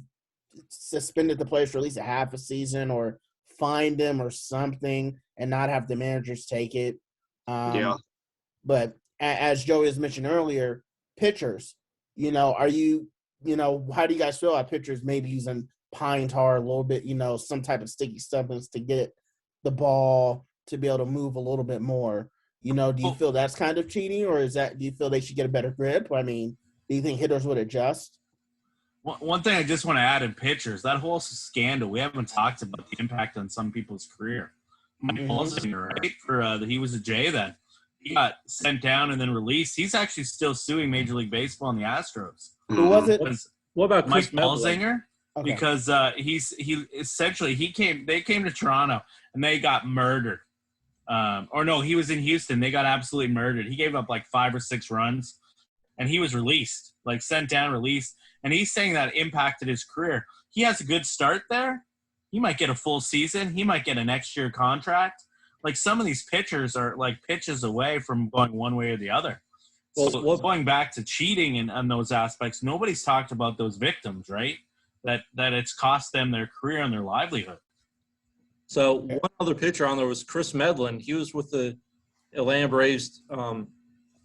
suspended the players for at least a half a season or fined them or something and not have the managers take it. But as Joey has mentioned earlier, pitchers, how do you guys feel about pitchers maybe using pine tar a little bit, some type of sticky substance to get the ball to be able to move a little bit more? Do you feel that's kind of cheating, or do you feel they should get a better grip? I mean, do you think hitters would adjust? One thing I just want to add in pitchers, that whole scandal, we haven't talked about the impact on some people's career. Mike Bolsinger, right? He was a Jay then. He got sent down and then released. He's actually still suing Major League Baseball and the Astros. Who was it? What about Mike Chris Medley? Bolsinger? Okay. Because they came to Toronto and they got murdered. He was in Houston. They got absolutely murdered. He gave up like 5 or 6 runs, and he was released, like sent down, released. And he's saying that impacted his career. He has a good start there. He might get a full season. He might get a next year contract. Like, some of these pitchers are like pitches away from going one way or the other. So going back to cheating and those aspects, nobody's talked about those victims, right? That it's cost them their career and their livelihood. So one other pitcher on there was Chris Medlin. He was with the Atlanta Braves.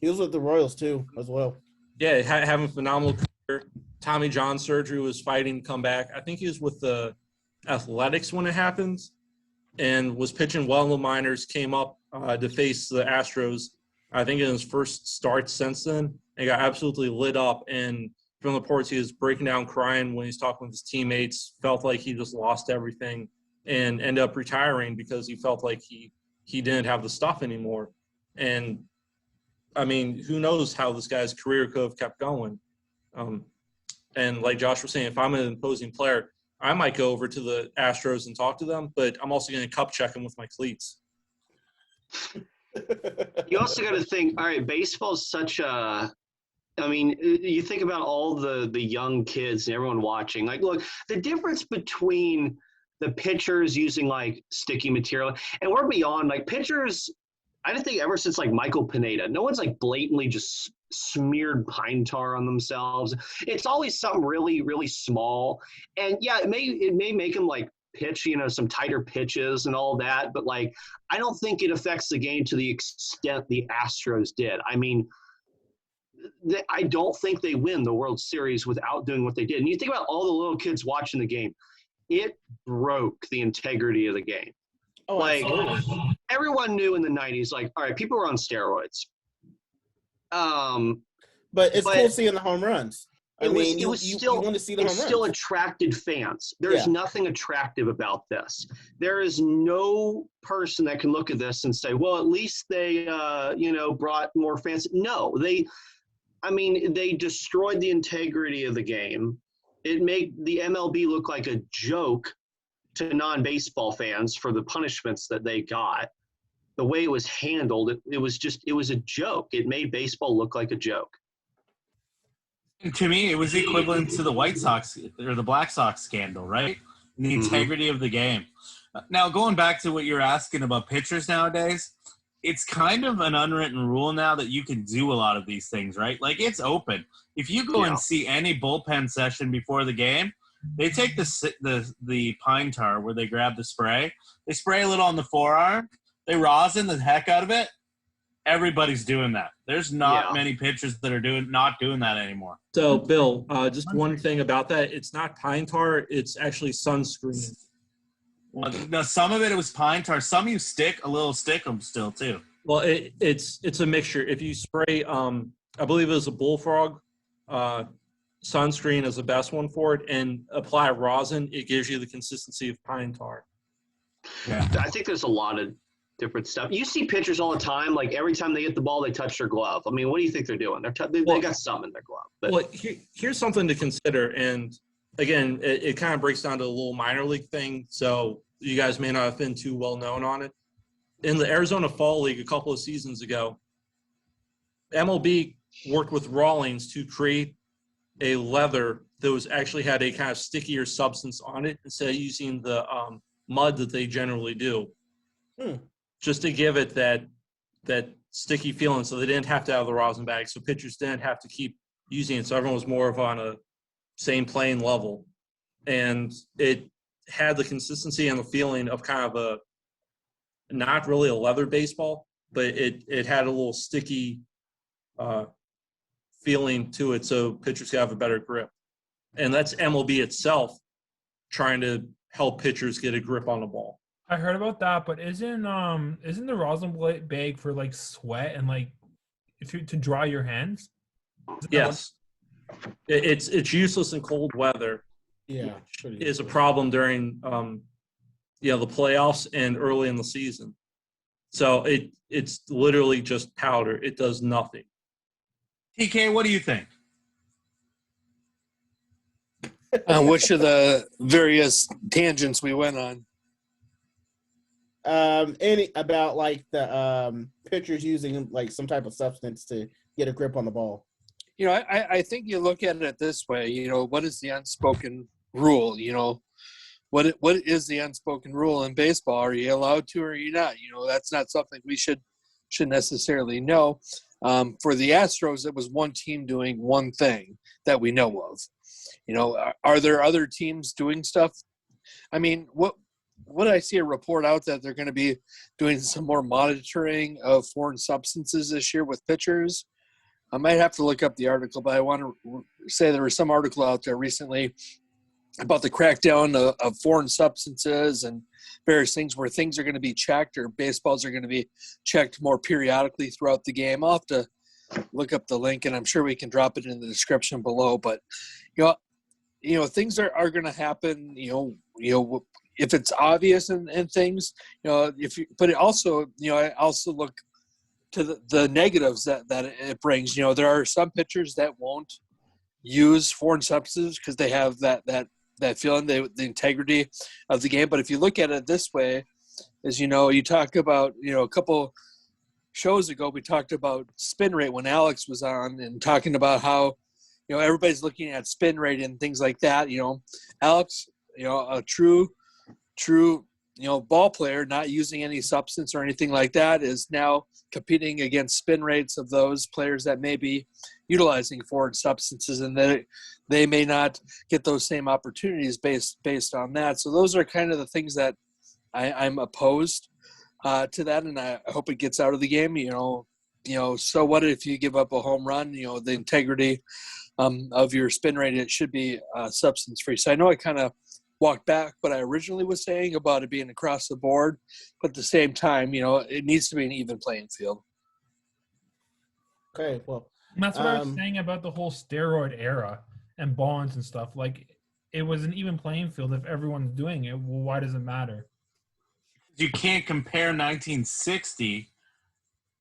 He was with the Royals too, as well. Yeah, having a phenomenal career. Tommy John surgery, was fighting to come back. I think he was with the Athletics when it happened, and was pitching well in the minors. Came up to face the Astros, I think, in his first start since then, and got absolutely lit up. And from the reports, he was breaking down, crying when he's talking with his teammates. Felt like he just lost everything, and ended up retiring because he felt like he didn't have the stuff anymore. And I mean, who knows how this guy's career could have kept going. And like Josh was saying, if I'm an opposing player, I might go over to the Astros and talk to them, but I'm also going to cup check them with my cleats. You also got to think, all right, baseball is such a – I mean, you think about all the young kids and everyone watching. Like, look, the difference between the pitchers using, like, sticky material – and we're beyond, like, pitchers – I think ever since, like, Michael Pineda, no one's, like, blatantly just smeared pine tar on themselves. It's always something really, really small. And, yeah, it may make them, like, pitch, some tighter pitches and all that. But, like, I don't think it affects the game to the extent the Astros did. I mean, I don't think they win the World Series without doing what they did. And you think about all the little kids watching the game. it broke the integrity of the game. Oh, Like, absolutely. everyone knew in the 90s, like, all right, people were on steroids. But it's But cool seeing the home runs. I mean, you want to see the it home still runs. attracted fans. There's Yeah. nothing attractive about this. There is no person that can look at this and say, well, at least they, brought more fans. No, they destroyed the integrity of the game. It made the MLB look like a joke to non-baseball fans for the punishments that they got. The way it was handled, it was a joke. It made baseball look like a joke. And to me, it was equivalent to the White Sox or the Black Sox scandal, right? And the integrity of the game. Now, going back to what you're asking about pitchers nowadays, it's kind of an unwritten rule now that you can do a lot of these things, right? Like, it's open. If you go and see any bullpen session before the game, they take the pine tar where they grab the spray. They spray a little on the forearm. They rosin the heck out of it. Everybody's doing that. There's not many pitchers that are not doing that anymore. So, Bill, just one thing about that. It's not pine tar. It's actually sunscreen. Well, no, some of it was pine tar. Some you stick a little stickum still, too. Well, it's a mixture. If you spray, I believe it was a bullfrog, sunscreen is the best one for it, and apply rosin, it gives you the consistency of pine tar. Yeah, I think there's a lot of different stuff. You see pitchers all the time. Like, every time they get the ball, they touch their glove. I mean, what do you think they're doing? They got something in their glove. But. Well, here's something to consider. And again, it kind of breaks down to a little minor league thing. So you guys may not have been too well known on it. In the Arizona Fall League a couple of seasons ago, MLB worked with Rawlings to create a leather that was actually had a kind of stickier substance on it instead of using the mud that they generally do. Just to give it that sticky feeling, so they didn't have to have the rosin bag, so pitchers didn't have to keep using it, so everyone was more of on a same playing level. And it had the consistency and the feeling of kind of a not really a leather baseball, but it had a little sticky feeling to it, so pitchers could have a better grip. And that's MLB itself trying to help pitchers get a grip on the ball. I heard about that, but isn't the rosin bag for like sweat and like to dry your hands? Yes, it's useless in cold weather. Yeah, is a problem during the playoffs and early in the season. So it's literally just powder. It does nothing. TK, what do you think? Which of the various tangents we went on? Any about like the pitchers using like some type of substance to get a grip on the ball. You know, I think you look at it this way. You know, what is the unspoken rule? You know, what is the unspoken rule in baseball? Are you allowed to, or are you not? You know, that's not something we should necessarily know. For the Astros, it was one team doing one thing that we know of. You know, are there other teams doing stuff? I mean, what I see a report out that they're going to be doing some more monitoring of foreign substances this year with pitchers. I might have to look up the article, but I want to say there was some article out there recently about the crackdown of foreign substances and various things where things are going to be checked, or baseballs are going to be checked more periodically throughout the game. I'll have to look up the link, and I'm sure we can drop it in the description below. But you know, things are going to happen. You know, if it's obvious and things, you know, but it also, you know, I also look to the negatives that it brings. You know, there are some pitchers that won't use foreign substances because they have that feeling, the integrity of the game. But if you look at it this way, as you know, you talk about, you know, a couple shows ago, we talked about spin rate when Alex was on and talking about how, you know, everybody's looking at spin rate and things like that. You know, Alex, you know, a true, you know, ball player, not using any substance or anything like that, is now competing against spin rates of those players that may be utilizing foreign substances, and that they may not get those same opportunities based on that. So those are kind of the things that I'm opposed to that, and I hope it gets out of the game. You know, so what if you give up a home run? You know, the integrity of your spin rate, it should be substance free. So I know I kind of walk back what I originally was saying about it being across the board. But at the same time, it needs to be an even playing field. Okay, well, And that's what I was saying about the whole steroid era and bonds and stuff. Like, it was an even playing field if everyone's doing it. Well, why does it matter? You can't compare 1960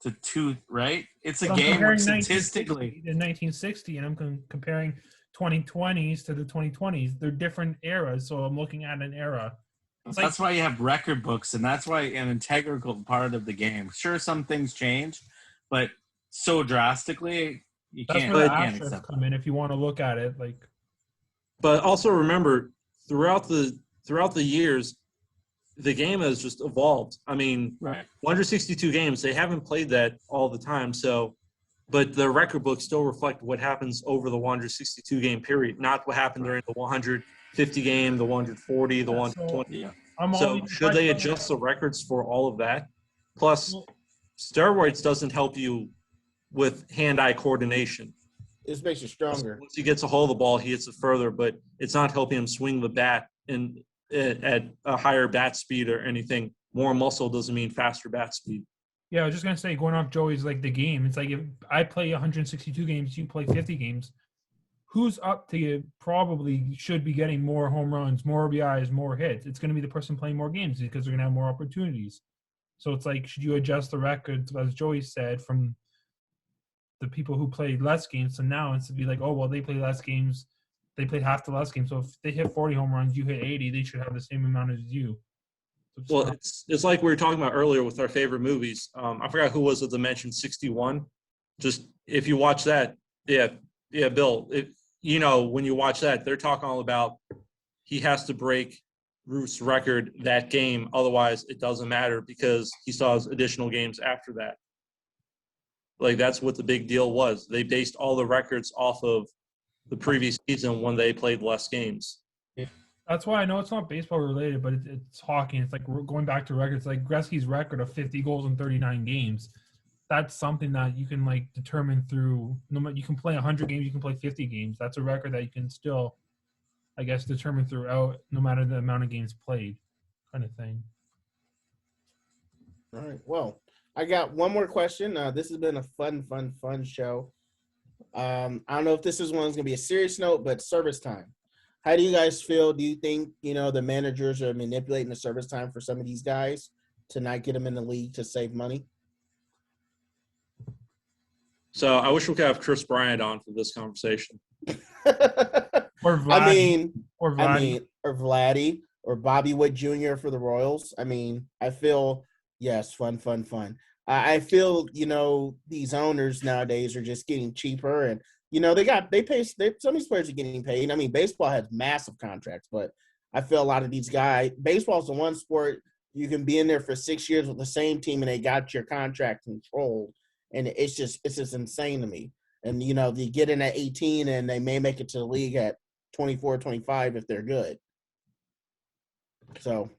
to two, right? It's a But I'm game where comparing statistically. 1960 to 1960, and I'm comparing 2020s to the 2020s. They're different eras, so I'm looking at an era. That's why you have record books, and that's why an integral part of the game. Sure, some things change, but so drastically, you That's can't. where You the can't asterisks accept come in if you want to look at it. Like, But also remember, throughout the years, the game has just evolved. I mean, Right. 162 games, they haven't played that all the time. So, but the record books still reflect what happens over the 162 game period, not what happened during the 150 game, the 140, the 120. Yeah. So should they adjust the records for all of that? Plus, steroids doesn't help you with hand-eye coordination. it makes you stronger. Once he gets a hold of the ball, he hits it further, but it's not helping him swing the bat at a higher bat speed or anything. More muscle doesn't mean faster bat speed. yeah, I was just gonna say, going off Joey's like the game. It's like if I play 162 games, you play 50 games. Who's up to probably should be getting more home runs, more RBIs, more hits? It's going to be the person playing more games because they're going to have more opportunities. So it's like, should you adjust the records, as Joey said, from the people who played less games to now, and to be like, oh, well, they played less games. They played half the less games. So if they hit 40 home runs, you hit 80, they should have the same amount as you. Well, it's like we were talking about earlier with our favorite movies. I forgot who was it that mentioned 61. Just if you watch that, yeah, Bill, when you watch that, they're talking all about he has to break Ruth's record that game. Otherwise, it doesn't matter because he still has additional games after that. Like, that's what the big deal was. They based all the records off of the previous season when they played less games. That's why I know it's not baseball related, but it's hockey. It's like we're going back to records, like Gretzky's record of 50 goals in 39 games. That's something that you can like determine through. No matter, you can play 100 games, you can play 50 games. That's a record that you can still, I guess, determine throughout, no matter the amount of games played, kind of thing. All right. Well, I got one more question. This has been a fun show. I don't know if this is one that's gonna be a serious note, but service time. How do you guys feel? Do you think the managers are manipulating the service time for some of these guys to not get them in the league to save money? So I wish we could have Chris Bryant on for this conversation. Or Vladdy. Or Vladdy or Bobby Witt Jr. for the Royals. I mean, I feel yes, fun. I feel these owners nowadays are just getting cheaper, and they pay. Some of these players are getting paid. I mean, baseball has massive contracts, but I feel a lot of these guys. Baseball is the one sport you can be in there for 6 years with the same team, and they got your contract controlled, and it's just insane to me. And they get in at 18, and they may make it to the league at 24, 25 if they're good. So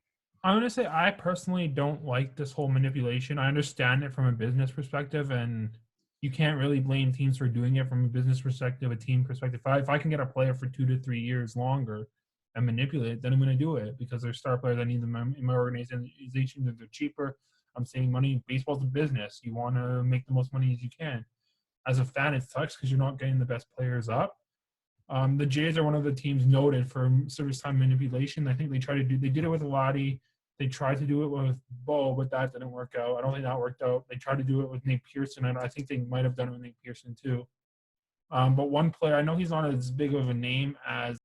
I'm going to say I personally don't like this whole manipulation. I understand it from a business perspective, and you can't really blame teams for doing it from a business perspective, a team perspective. If I can get a player for 2 to 3 years longer and manipulate it, then I'm going to do it because they're star players. I need them in my organization. They're cheaper. I'm saving money. Baseball's a business. You want to make the most money as you can. As a fan, it sucks because you're not getting the best players up. The Jays are one of the teams noted for service time manipulation. I think they did it with Lottie. They tried to do it with Bo, but that didn't work out. I don't think that worked out. They tried to do it with Nate Pearson, and I think they might have done it with Nate Pearson too. But one player, I know he's not as big of a name as